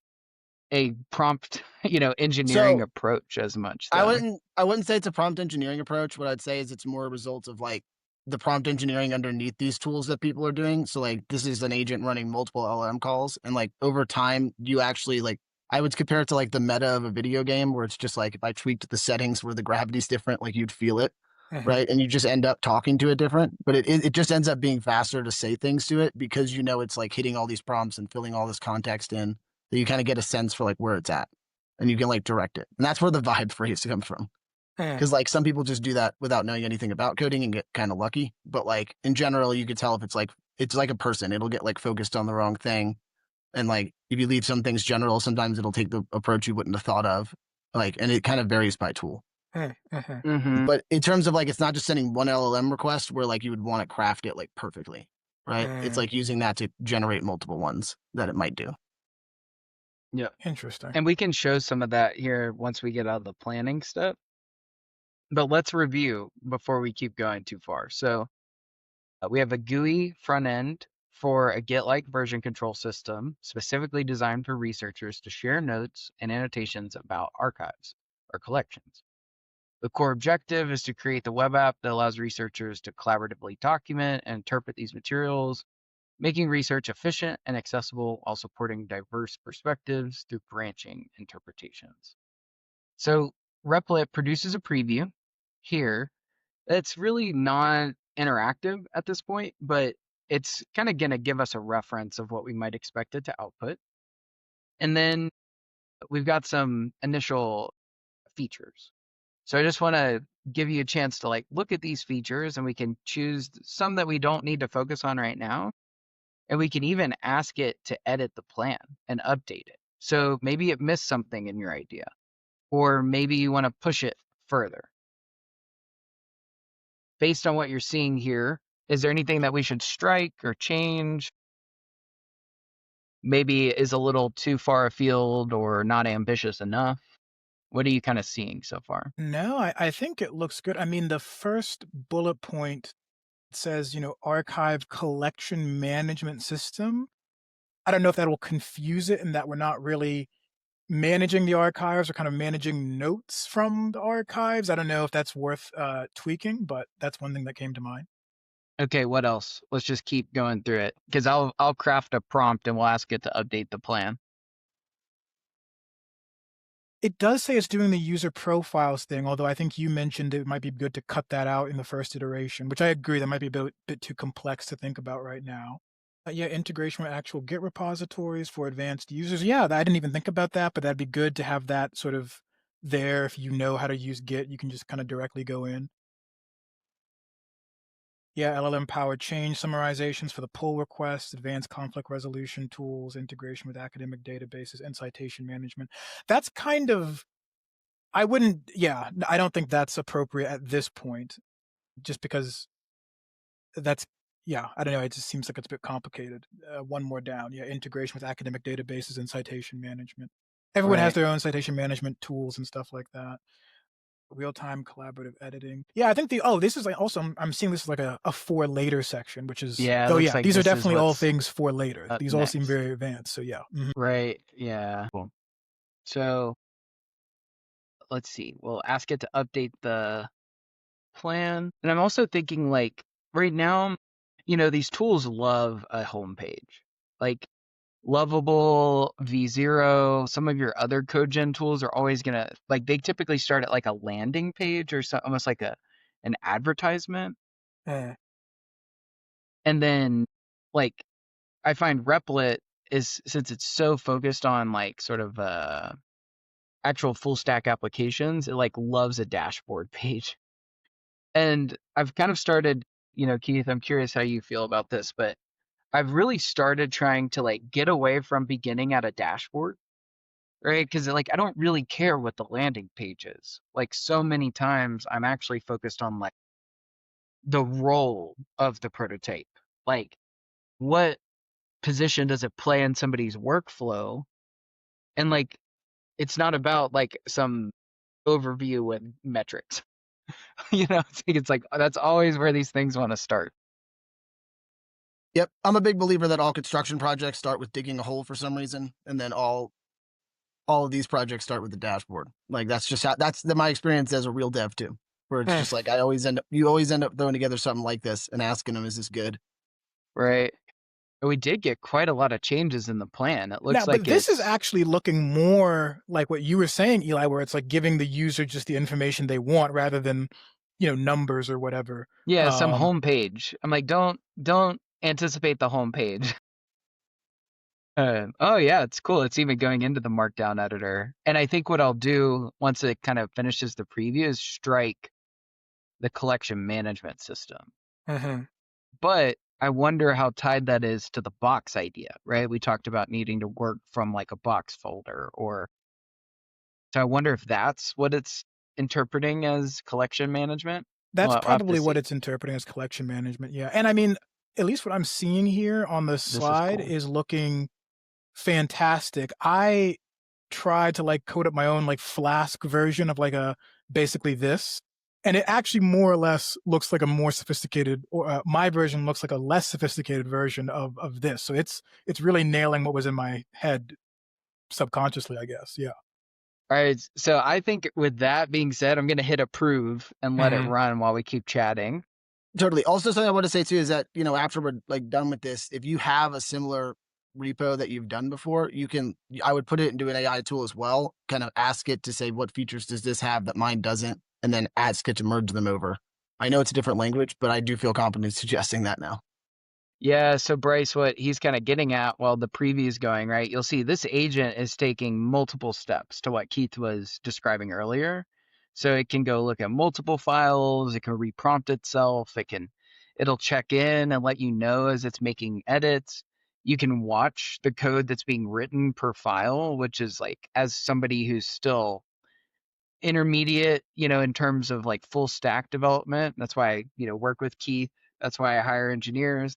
a prompt, engineering So approach as much I though. wouldn't say it's a prompt engineering approach. What I'd say is it's more a result of like the prompt engineering underneath these tools that people are doing. So like this is an agent running multiple LLM calls, and like over time you actually like I would compare it to like the meta of a video game where it's just like if I tweaked the settings where the gravity's different, like you'd feel it, right? And you just end up talking to it different, but it just ends up being faster to say things to it because you know it's like hitting all these prompts and filling all this context in that you kind of get a sense for like where it's at and you can like direct it. And that's where the vibe phrase comes from. Because like some people just do that without knowing anything about coding and get kind of lucky. But like in general, you could tell if it's like a person, it'll get like focused on the wrong thing. And like if you leave some things general, sometimes it'll take the approach you wouldn't have thought of. Like, and it kind of varies by tool. Mm-hmm. But in terms of like, it's not just sending one LLM request where like you would want to craft it like perfectly, right? It's like using that to generate multiple ones that it might do. Yeah. Interesting. And we can show some of that here once we get out of the planning step. But let's review before we keep going too far. So we have a GUI front end for a Git-like version control system specifically designed for researchers to share notes and annotations about archives or collections. The core objective is to create the web app that allows researchers to collaboratively document and interpret these materials, making research efficient and accessible while supporting diverse perspectives through branching interpretations. So Replit produces a preview here. It's really not interactive at this point, but it's kind of going to give us a reference of what we might expect it to output. And then we've got some initial features. So I just want to give you a chance to like look at these features, and we can choose some that we don't need to focus on right now. And we can even ask it to edit the plan and update it. So maybe it missed something in your idea, or maybe you want to push it further. Based on what you're seeing here, is there anything that we should strike or change? Maybe is a little too far afield or not ambitious enough? What are you kind of seeing so far? No, I think it looks good. I mean, the first bullet point says, archive collection management system. I don't know if that will confuse it and that we're not really managing the archives or kind of managing notes from the archives. I don't know if that's worth tweaking, but that's one thing that came to mind. Okay, what else? Let's just keep going through it because I'll craft a prompt and we'll ask it to update the plan. It does say it's doing the user profiles thing, although I think you mentioned it might be good to cut that out in the first iteration, which I agree that might be a bit too complex to think about right now. Yeah, integration with actual Git repositories for advanced users. Yeah, I didn't even think about that, but that'd be good to have that sort of there. If you know how to use Git, you can just kind of directly go in. Yeah, LLM-powered change summarizations for the pull requests, advanced conflict resolution tools, integration with academic databases, and citation management. That's kind of, I don't think that's appropriate at this point, just because that's, I don't know, it just seems like it's a bit complicated. One more down, integration with academic databases and citation management. Everyone has their own citation management tools and stuff like that. Real-time collaborative editing. Yeah, I think this is like also, I'm seeing this as like a for later section, which is, like these are definitely all things for later. These all next. seem very advanced, so yeah. Mm-hmm. Right, yeah. Cool. So let's see, we'll ask it to update the plan. And I'm also thinking, like, right now, these tools love a homepage. Like, Lovable, V0, some of your other code gen tools are always gonna, like, they typically start at like a landing page or almost like an advertisement. And then, like, I find Replit is, since it's so focused on like sort of actual full stack applications, it like loves a dashboard page. And I've kind of started, Keith, I'm curious how you feel about this, but I've really started trying to like get away from beginning at a dashboard, right? Because like I don't really care what the landing page is. Like so many times I'm actually focused on like the role of the prototype. Like what position does it play in somebody's workflow? And like it's not about like some overview with metrics. It's like that's always where these things want to start. Yep, I'm a big believer that all construction projects start with digging a hole for some reason, and then all of these projects start with the dashboard. Like that's just how my experience as a real dev too, where it's just like you always end up throwing together something like this and asking them, is this good? Right. We did get quite a lot of changes in the plan. It looks like but this is actually looking more like what you were saying, Eli, where it's like giving the user just the information they want rather than, numbers or whatever. Yeah, some homepage. I'm like, don't anticipate the homepage. Oh yeah, it's cool. It's even going into the Markdown editor. And I think what I'll do once it kind of finishes the preview is strike the collection management system. Mm-hmm. But I wonder how tied that is to the box idea, right? We talked about needing to work from like a box folder so I wonder if that's what it's interpreting as collection management. That's probably what it's interpreting as collection management. Yeah. And I mean, at least what I'm seeing here on the slide is looking fantastic. I tried to like code up my own like Flask version of like basically this, and it actually more or less looks like a more sophisticated, or my version looks like a less sophisticated version of this. So it's really nailing what was in my head subconsciously, I guess. Yeah. All right. So I think with that being said, I'm going to hit approve and let it run while we keep chatting. Totally. Also, something I want to say too is that, after we're like done with this, if you have a similar repo that you've done before, I would put it into an AI tool as well, kind of ask it to say, what features does this have that mine doesn't? And then ask it to merge them over. I know it's a different language, but I do feel confident suggesting that now. Yeah, so Brice, what he's kind of getting at while the preview is going, right? You'll see this agent is taking multiple steps to what Keith was describing earlier. So it can go look at multiple files, it can reprompt itself, it'll check in and let you know as it's making edits. You can watch the code that's being written per file, which is like, as somebody who's still intermediate, in terms of like full stack development. That's why I, work with Keith. That's why I hire engineers.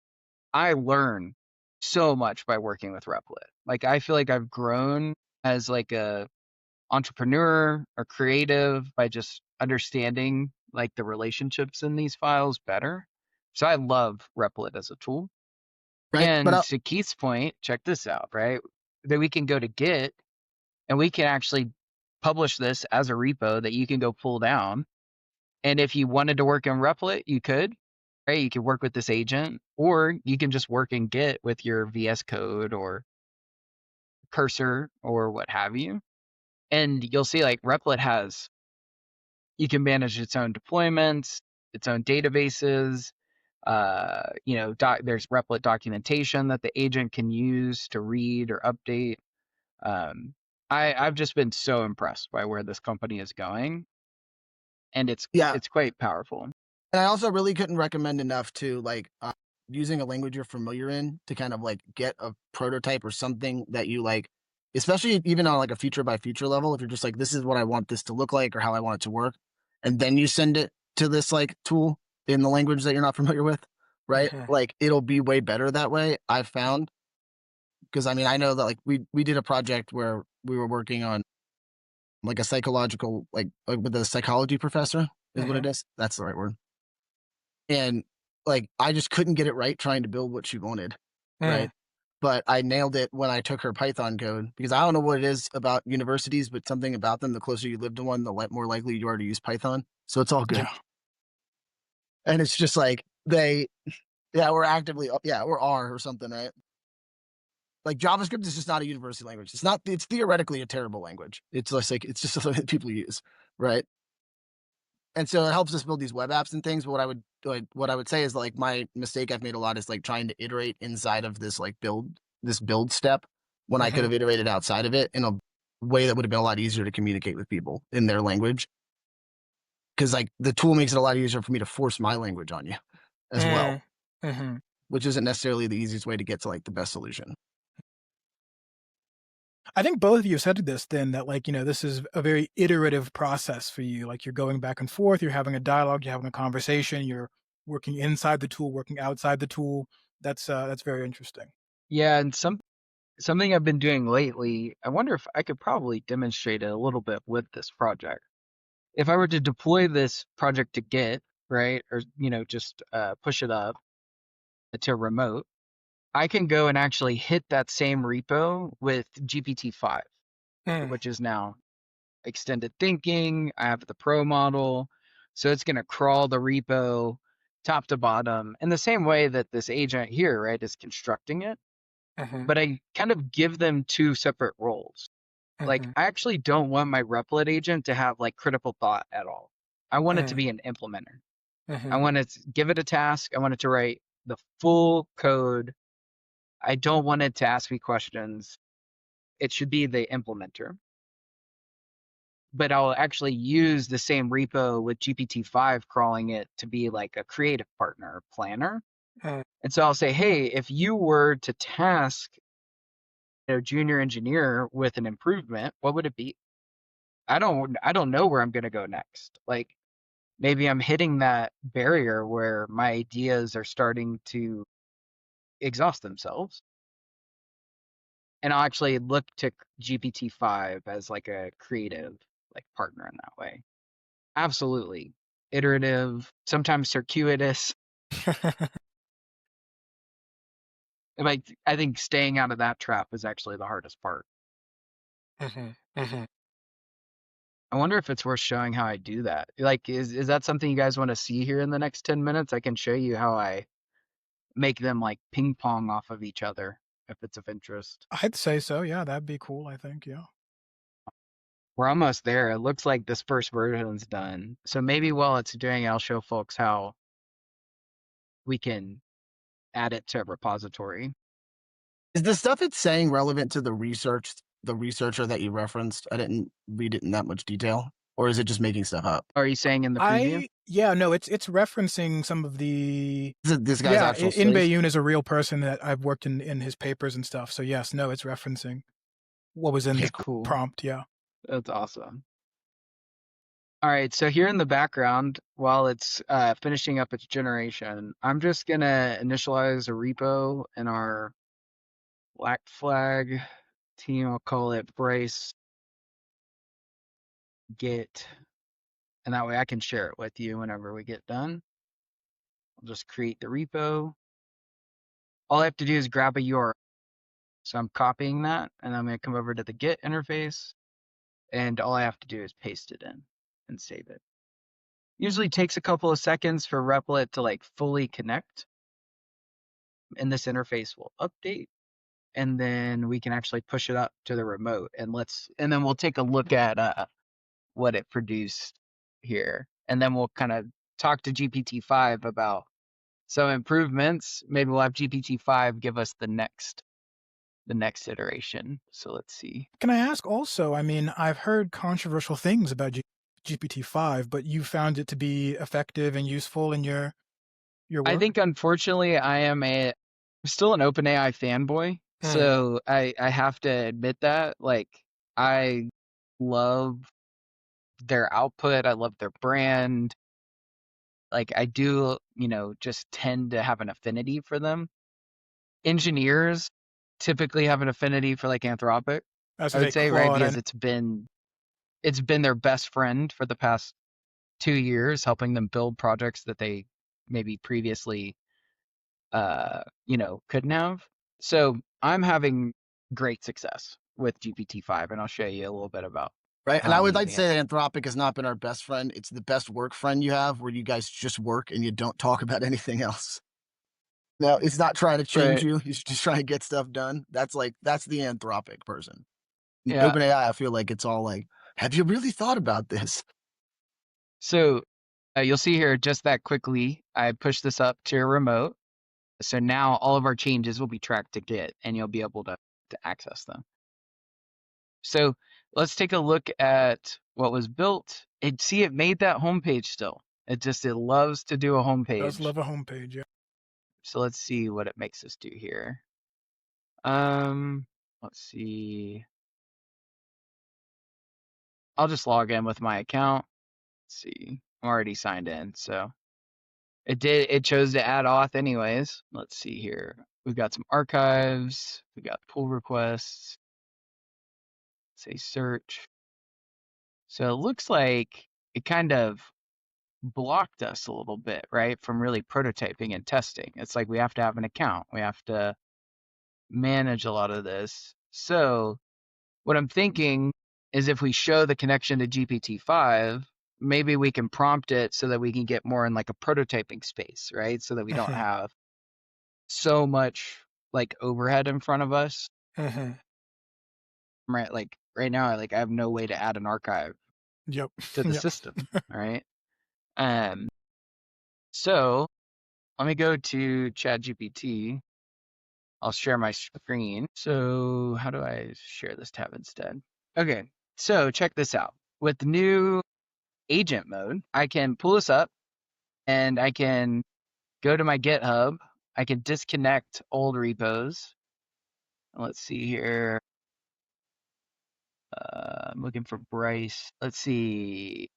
I learn so much by working with Replit. Like I feel like I've grown as like a entrepreneur or creative by just understanding like the relationships in these files better. So I love Replit as a tool. Right. And to Keith's point, check this out, right? That we can go to Git and we can actually publish this as a repo that you can go pull down. And if you wanted to work in Replit, you could. Right, you can work with this agent, or you can just work in Git with your VS Code or Cursor or what have you. And you'll see like Replit you can manage its own deployments, its own databases. There's Replit documentation that the agent can use to read or update. I've just been so impressed by where this company is going, and it's quite powerful. And I also really couldn't recommend enough to like using a language you're familiar in to kind of like get a prototype or something that you like, especially even on like a feature by feature level. If you're just like, this is what I want this to look like or how I want it to work, and then you send it to this like tool in the language that you're not familiar with, right? Like it'll be way better that way, I've found. Because I mean, I know that like we did a project where we were working on like a psychological like with a psychology professor is what it is. That's the right word. And like I just couldn't get it right trying to build what she wanted, right? But I nailed it when I took her Python code because I don't know what it is about universities, but something about them, the closer you live to one, the more likely you are to use Python. So it's all good. Yeah. And it's just like we're actively, or R or something, right? Like JavaScript is just not a university language. It's theoretically a terrible language. It's just like, it's just something that people use, right? And so it helps us build these web apps and things. But what I would say is like my mistake I've made a lot is like trying to iterate inside of this like build step when I could have iterated outside of it in a way that would have been a lot easier to communicate with people in their language. Because like the tool makes it a lot easier for me to force my language on you as well, which isn't necessarily the easiest way to get to like the best solution. I think both of you said this then that like, this is a very iterative process for you. Like you're going back and forth, you're having a dialogue, you're having a conversation, you're working inside the tool, working outside the tool. That's very interesting. Yeah, and something I've been doing lately, I wonder if I could probably demonstrate it a little bit with this project. If I were to deploy this project to Git, right, or just push it up to remote, I can go and actually hit that same repo with GPT-5, which is now extended thinking. I have the pro model, so it's going to crawl the repo top to bottom in the same way that this agent here, right, is constructing it. But I kind of give them two separate roles. Like, I actually don't want my Replit agent to have like critical thought at all. I want it to be an implementer. I want to give it a task. I want it to write the full code. I don't want it to ask me questions. It should be the implementer. But I'll actually use the same repo with GPT-5 crawling it to be like a creative partner, planner. And so I'll say, hey, if you were to task junior engineer with an improvement, what would it be? I don't know where I'm going to go next. Like maybe I'm hitting that barrier where my ideas are starting to exhaust themselves. And I'll actually look to GPT-5 as like a creative like partner in that way. Absolutely. Iterative, sometimes circuitous. Like I think staying out of that trap is actually the hardest part. I wonder if it's worth showing how I do that. Like, is that something you guys want to see here in the next 10 minutes? I can show you how I make them like ping pong off of each other if it's of interest. I'd say so. Yeah, that'd be cool. I think. Yeah. We're almost there. It looks like this first version's done. So maybe while it's doing, I'll show folks how we can add it to a repository. Is the stuff it's saying relevant to the researcher that you referenced? I didn't read it in that much detail. Or is it just making stuff up? Are you saying in the preview? No, it's referencing some of the. This guy's actual In Bayun is a real person that I've worked in his papers and stuff. So yes, no, it's referencing what was in the prompt. Yeah. That's awesome. All right, so here in the background, while it's finishing up its generation, I'm just gonna initialize a repo in our Black Flag team. I'll call it Brice Git, and that way I can share it with you whenever we get done. I'll just create the repo. All I have to do is grab a URL. So I'm copying that, and I'm gonna come over to the Git interface, and all I have to do is paste it in and save it. Usually takes a couple of seconds for Replit to like fully connect, and this interface will update, and then we can actually push it up to the remote, and then we'll take a look at what it produced here, and then we'll kind of talk to GPT-5 about some improvements. Maybe we'll have GPT-5 give us the next iteration. So let's see. Can I ask also? I mean, I've heard controversial things about GPT-5, but you found it to be effective and useful in your work? I think, unfortunately, I'm still an OpenAI fanboy. So I have to admit that. Like, I love their output. I love their brand. Like, I do, just tend to have an affinity for them. Engineers typically have an affinity for like Anthropic, As I would say, right? Claude, Because it's been their best friend for the past 2 years, helping them build projects that they maybe previously couldn't have. So I'm having great success with GPT-5, and I'll show you a little bit about Right. how And I I'm would like to using it. say that Anthropic has not been our best friend. It's the best work friend you have, where you guys just work and you don't talk about anything else. No, it's not trying to change Right. you. It's just trying to get stuff done. That's the Anthropic person. Yeah. OpenAI, I feel like it's all like, have you really thought about this? So you'll see here just that quickly, I push this up to your remote. So now all of our changes will be tracked to Git, and you'll be able to access them. So let's take a look at what was built. It made that homepage still. It loves to do a It does homepage. love a homepage, yeah. So let's see what it makes us do here. Let's see. I'll just log in with my account. Let's see. I'm already signed in, so it chose to add auth anyways. Let's see here. We've got some archives. We got pull requests. Say search. So it looks like it kind of blocked us a little bit, right, from really prototyping and testing. It's like we have to have an account. We have to manage a lot of this. So what I'm thinking is if we show the connection to GPT-5, maybe we can prompt it so that we can get more in like a prototyping space, right? So that we don't have so much like overhead in front of us. Right? Like right now, I have no way to add an archive Yep. to the Yep. system. All right. So let me go to ChatGPT. I'll share my screen. So how do I share this tab instead? Okay. So check this out. With the new agent mode, I can pull this up and I can go to my GitHub. I can disconnect old repos. Let's see here. I'm looking for Brice. Let's see.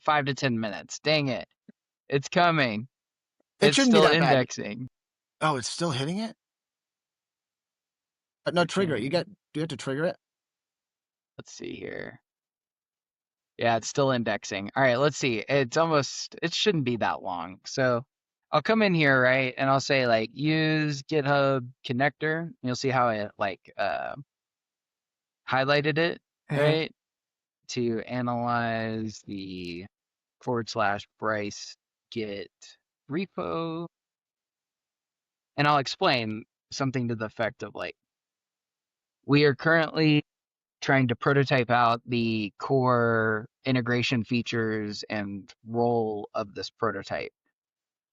5 to 10 minutes. Dang it. It's coming. It It's shouldn't be still that bad. indexing. Oh, it's still hitting it? No, trigger it. Do you have to trigger it? Let's see here. Yeah, it's still indexing. All right, let's see. It shouldn't be that long. So I'll come in here, right? And I'll say like use GitHub connector. You'll see how it highlighted it, right? To analyze the /Brice Git repo. And I'll explain something to the effect of like, we are currently trying to prototype out the core integration features and role of this prototype.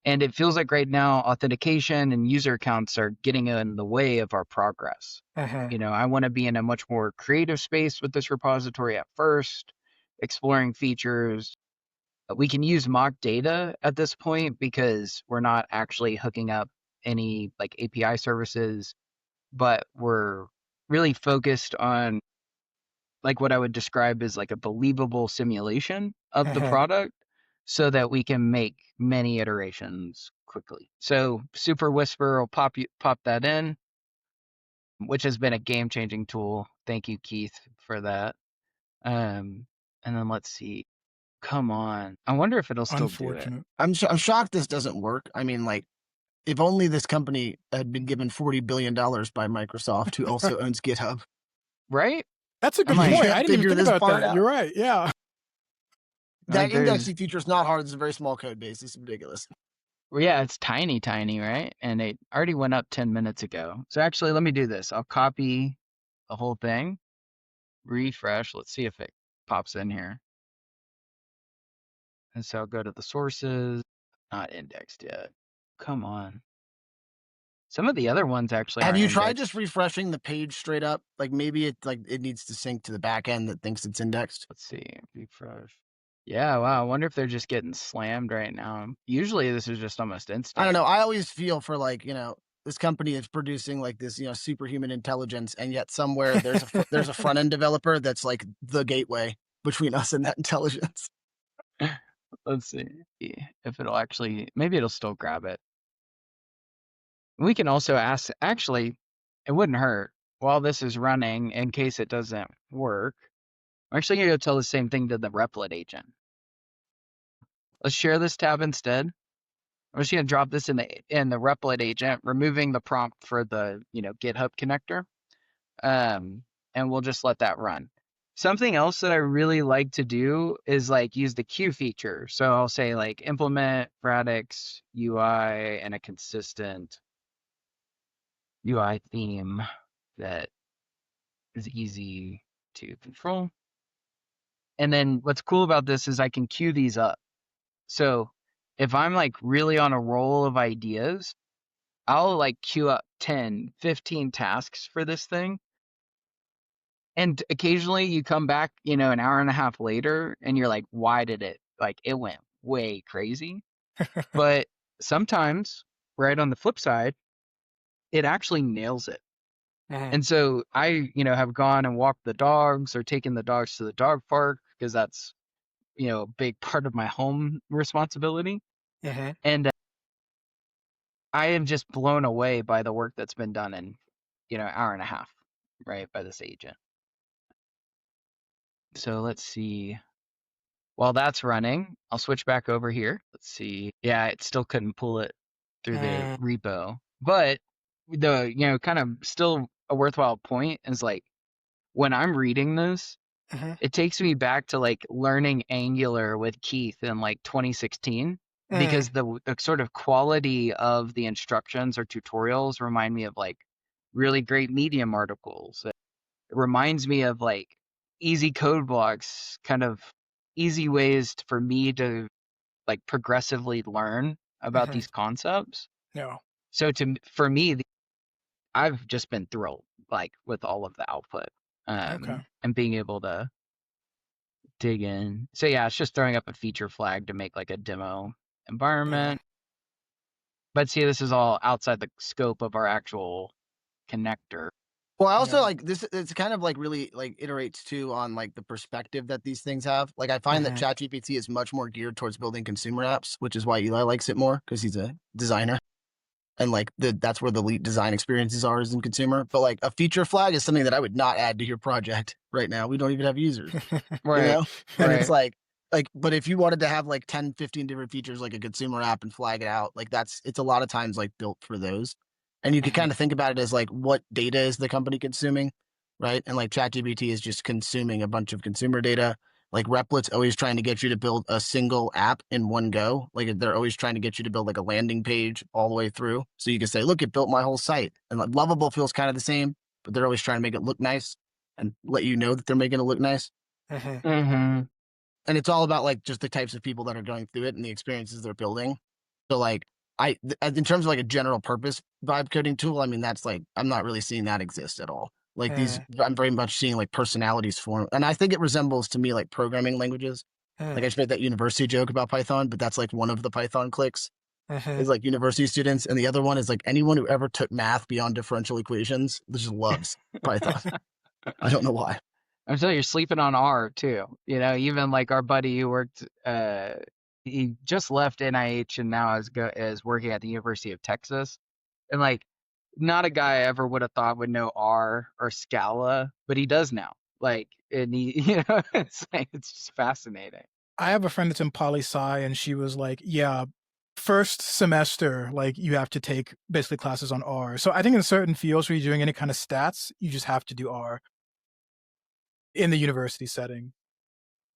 And it feels like right now, authentication and user accounts are getting in the way of our progress. I want to be in a much more creative space with this repository at first, exploring features. We can use mock data at this point because we're not actually hooking up any like API services, but we're really focused on like what I would describe as like a believable simulation of the product so that we can make many iterations quickly. So Super Whisper will pop that in, which has been a game-changing tool. Thank you, Keith, for that. And then let's see. Come on. I wonder if it'll still do it. Unfortunate. I'm shocked this doesn't work. I mean, like, if only this company had been given $40 billion by Microsoft, who also owns GitHub. Right? That's a good like, point. can't I didn't figure even think this about part that. out. You're right. Yeah. That Like indexing feature is not hard. It's a very small code base. It's ridiculous. well, yeah, it's tiny, right? And it already went up 10 minutes ago. So actually, let me do this. I'll copy the whole thing, refresh. Let's see if it pops in here. And so I'll go to the sources, not indexed yet. Come on. Some of the other ones actually Have are you tried indexed. just refreshing the page straight up? Like maybe it needs to sync to the back end that thinks it's indexed. Let's see, refresh. Yeah, wow. I wonder if they're just getting slammed right now. Usually this is just almost instant. I don't know. I always feel for like, this company is producing like this, superhuman intelligence, and yet somewhere there's a front end developer that's like the gateway between us and that intelligence. Let's see if it'll actually, maybe it'll still grab it. We can also ask, actually, it wouldn't hurt while this is running in case it doesn't work. I'm actually going to go tell the same thing to the Replit agent. Let's share this tab instead. I'm just going to drop this in the Replit agent, removing the prompt for the GitHub connector, and we'll just let that run. Something else that I really like to do is like use the queue feature. So I'll say like implement Radix UI and a consistent UI theme that is easy to control. And then what's cool about this is I can queue these up. So if I'm like really on a roll of ideas, I'll like queue up 10, 15 tasks for this thing. And occasionally you come back, an hour and a half later and you're like, why did it? Like it went way crazy. But sometimes, right on the flip side, it actually nails it. And so I, have gone and walked the dogs or taken the dogs to the dog park because that's, a big part of my home responsibility. And I am just blown away by the work that's been done in, hour and a half, right, by this agent. So let's see. While that's running, I'll switch back over here. Let's see. Yeah, it still couldn't pull it through the repo. But the, kind of still a worthwhile point is like when I'm reading this, it takes me back to like learning Angular with Keith in like 2016 because the sort of quality of the instructions or tutorials remind me of like really great Medium articles. It reminds me of like easy code blocks, kind of easy ways for me to like progressively learn about these concepts. No. So for me, I've just been thrilled like with all of the output and being able to dig in. So yeah, it's just throwing up a feature flag to make like a demo environment. But see, this is all outside the scope of our actual connector. Well, I also like this. It's kind of like really like iterates too on like the perspective that these things have. Like I find that ChatGPT is much more geared towards building consumer apps, which is why Eli likes it more because he's a designer. And like that's where the elite design experiences are is in consumer. But like a feature flag is something that I would not add to your project right now. We don't even have users. Right. And it's like, but if you wanted to have like 10, 15 different features, like a consumer app and flag it out, like it's a lot of times like built for those. And you could kind of think about it as like, what data is the company consuming, right? And like ChatGPT is just consuming a bunch of consumer data. Like Replit's always trying to get you to build a single app in one go. Like they're always trying to get you to build like a landing page all the way through. So you can say, look, it built my whole site. And like Lovable feels kind of the same, but they're always trying to make it look nice and let you know that they're making it look nice. And it's all about like just the types of people that are going through it and the experiences they're building. So like in terms of like a general purpose vibe coding tool, I mean, that's like, I'm not really seeing that exist at all. Like I'm very much seeing like personalities form. And I think it resembles to me like programming languages. Like I just made that university joke about Python, but that's like one of the Python cliques is like university students. And the other one is like anyone who ever took math beyond differential equations just loves Python. I don't know why. I'm telling you, you're sleeping on R too. Even like our buddy who worked, he just left NIH and now is working at the University of Texas. And like, not a guy I ever would have thought would know R or Scala, but he does now. Like, and he, it's just fascinating. I have a friend that's in poli-sci, and she was like, yeah, first semester, like you have to take basically classes on R. So I think in certain fields where you're doing any kind of stats, you just have to do R in the university setting.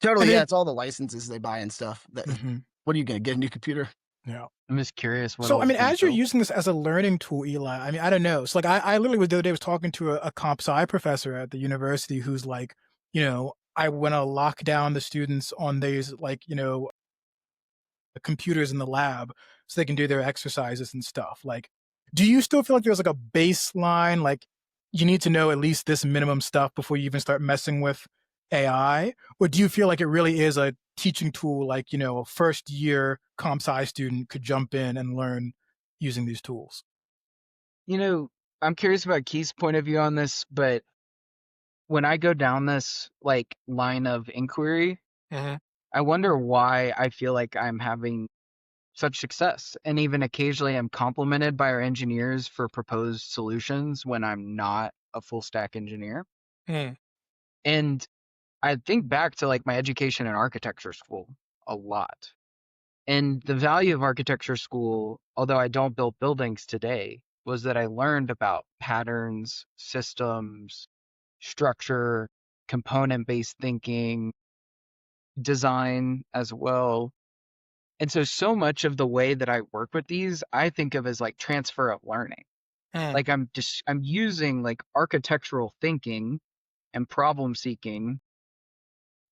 Totally. Yeah. It's all the licenses they buy and stuff. What are you going to get a new computer? Yeah. I'm just curious. So, I mean, as you're using this as a learning tool, Eli, I mean, I don't know. So like I literally the other day was talking to a comp sci professor at the university who's like, I want to lock down the students on these like, the computers in the lab so they can do their exercises and stuff. Like, do you still feel like there's like a baseline, like you need to know at least this minimum stuff before you even start messing with AI? Or do you feel like it really is a teaching tool like, a first year comp sci student could jump in and learn using these tools? I'm curious about Keith's point of view on this, but when I go down this like line of inquiry, Mhm. I wonder why I feel like I'm having such success. And even occasionally I'm complimented by our engineers for proposed solutions when I'm not a full stack engineer. Mm. And I think back to like my education in architecture school a lot. And the value of architecture school, although I don't build buildings today, was that I learned about patterns, systems, structure, component-based thinking, design as well. And so much of the way that I work with these, I think of as like transfer of learning. Mm. Like I'm using like architectural thinking and problem seeking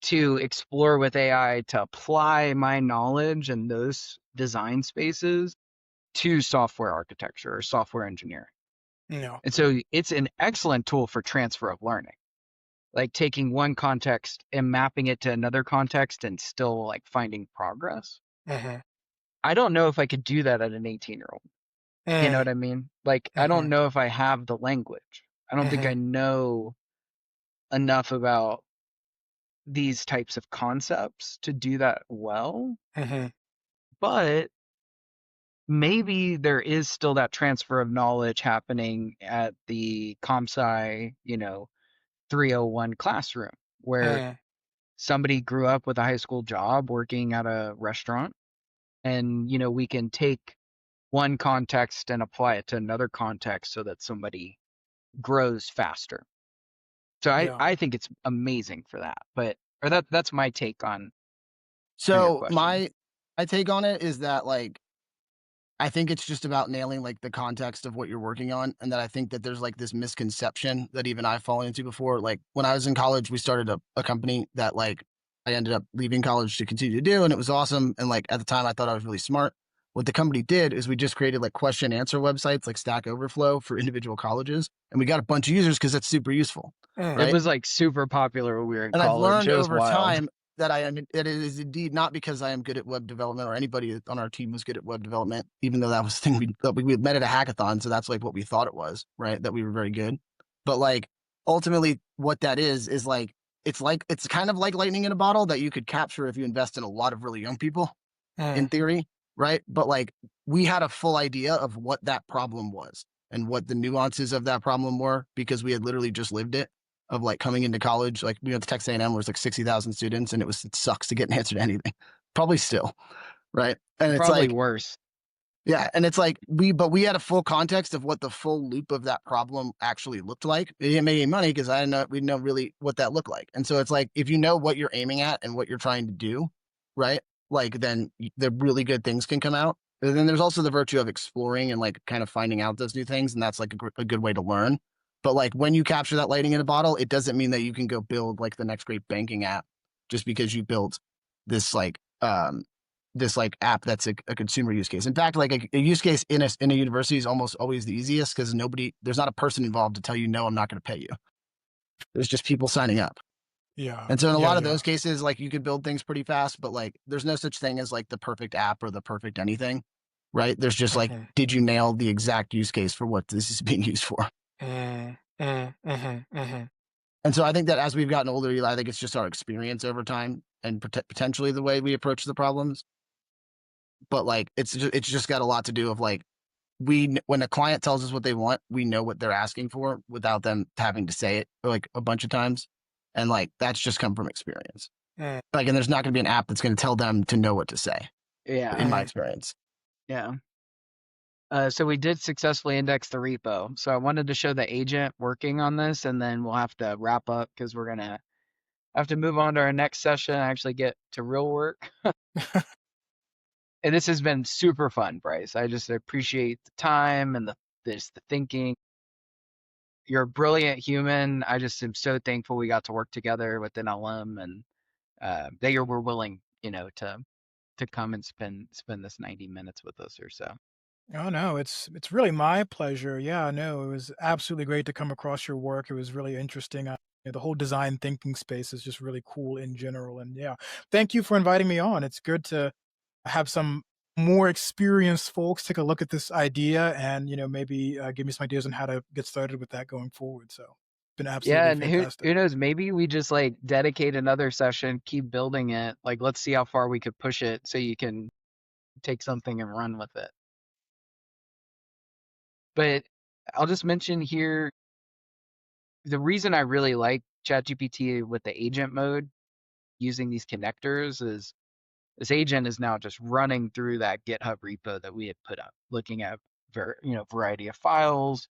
to explore with AI to apply my knowledge in those design spaces to software architecture or software engineering. Yeah. And so it's an excellent tool for transfer of learning, like taking one context and mapping it to another context and still like finding progress. Mhm. I don't know if I could do that at an 18-year-old. You know Mm. what I mean? Like, I don't Mhm. know if I have the language. I don't think I Mhm. know enough about these types of concepts to do that well, Mhm. but maybe there is still that transfer of knowledge happening at the ComSci, 301 classroom where Mm. somebody grew up with a high school job working at a restaurant and, we can take one context and apply it to another context so that somebody grows faster. So Yeah. I think it's amazing for that. Or that's my take on your So question. my take on it is that like I think it's just about nailing like the context of what you're working on, and that I think that there's like this misconception that even I've fallen into before. Like when I was in college, we started a company that like I ended up leaving college to continue to do, and it was awesome. And like at the time, I thought I was really smart. What the company did is we just created like question answer websites like Stack Overflow for individual colleges, and we got a bunch of users because that's super useful, Mm. It right? was like super popular when we were in And I've college. learned It was over wild. time that that it is indeed not because I am good at web development or anybody on our team was good at web development, even though that was the thing we met at a hackathon. So that's like what we thought it was, right? That we were very good. But like ultimately what that is like, it's kind of like lightning in a bottle that you could capture if you invest in a lot of really young people in Mm. theory, right? But like we had a full idea of what that problem was and what the nuances of that problem were because we had literally just lived it of like coming into college. Like we went to Texas A&M where there's like 60,000 students and it sucks to get an answer to anything. Probably still, right? And it's Probably like, worse. yeah, and it's like but we had a full context of what the full loop of that problem actually looked like. It didn't make any money because I didn't know we didn't know really what that looked like. And so it's like if you know what you're aiming at and what you're trying to do, right? Like then the really good things can come out. And then there's also the virtue of exploring and like kind of finding out those new things, and that's like a good way to learn. But like when you capture that lightning in a bottle, it doesn't mean that you can go build like the next great banking app just because you built this like app that's a consumer use case. In fact, like a use case in a university is almost always the easiest because there's not a person involved to tell you, no, I'm not going to pay you. There's just people signing up. Yeah. And so in a Yeah. lot of Yeah. those cases, like you could build things pretty fast, but like there's no such thing as like the perfect app or the perfect anything, right? There's just like, Mhm. did you nail the exact use case for what this is being used for? Mm. Mm. Mhm. Mhm. And so I think that as we've gotten older, Eli, I think it's just our experience over time and potentially the way we approach the problems. But like it's just got a lot to do of like when a client tells us what they want, we know what they're asking for without them having to say it like a bunch of times. And like that's just come from experience. Mm. Like, and there's not going to be an app that's going to tell them to know what to say, Yeah. in my Mhm. experience. Yeah. So we did successfully index the repo. So I wanted to show the agent working on this, and then we'll have to wrap up because we're gonna have to move on to our next session and actually get to real work. And this has been super fun, Brice. I just appreciate the time and the thinking. You're a brilliant human. I just am so thankful we got to work together with NLM and that you were willing, to come and spend this 90 minutes with us or so. Oh no, it's really my pleasure. Yeah, no, it was absolutely great to come across your work. It was really interesting. the whole design thinking space is just really cool in general. And yeah, thank you for inviting me on. It's good to have some more experienced folks take a look at this idea and maybe give me some ideas on how to get started with that going forward. So it's been Yeah, absolutely and fantastic. who knows, maybe we just like dedicate another session, keep building it. Like let's see how far we could push it so you can take something and run with it. But I'll just mention here the reason I really like ChatGPT with the agent mode using these connectors is this agent is now just running through that GitHub repo that we had put up, looking at variety of files.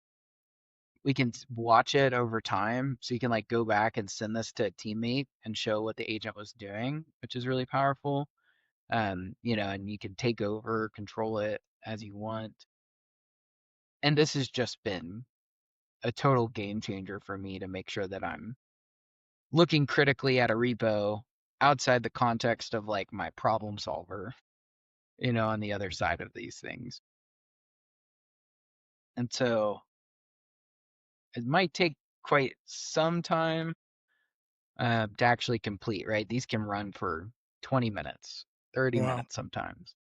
We can watch it over time, so you can like go back and send this to a teammate and show what the agent was doing, which is really powerful. And you can take over, control it as you want. And this has just been a total game changer for me to make sure that I'm looking critically at a repo outside the context of like my problem solver, on the other side of these things. And so it might take quite some time to actually complete, right? These can run for 20 minutes, 30 Wow. minutes sometimes.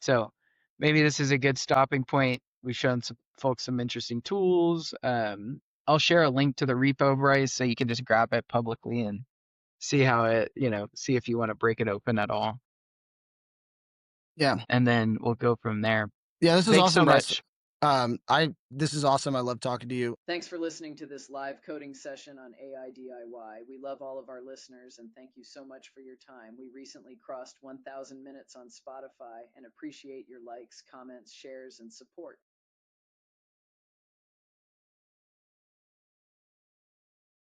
So maybe this is a good stopping point. We've shown some folks some interesting tools. I'll share a link to the repo, Brice, so you can just grab it publicly and see how it, see if you want to break it open at all. Yeah. And then we'll go from there. Yeah, this is Thanks awesome, so Bryce. much. This is awesome. I love talking to you. Thanks for listening to this live coding session on AI DIY. We love all of our listeners and thank you so much for your time. We recently crossed 1,000 minutes on Spotify and appreciate your likes, comments, shares, and support.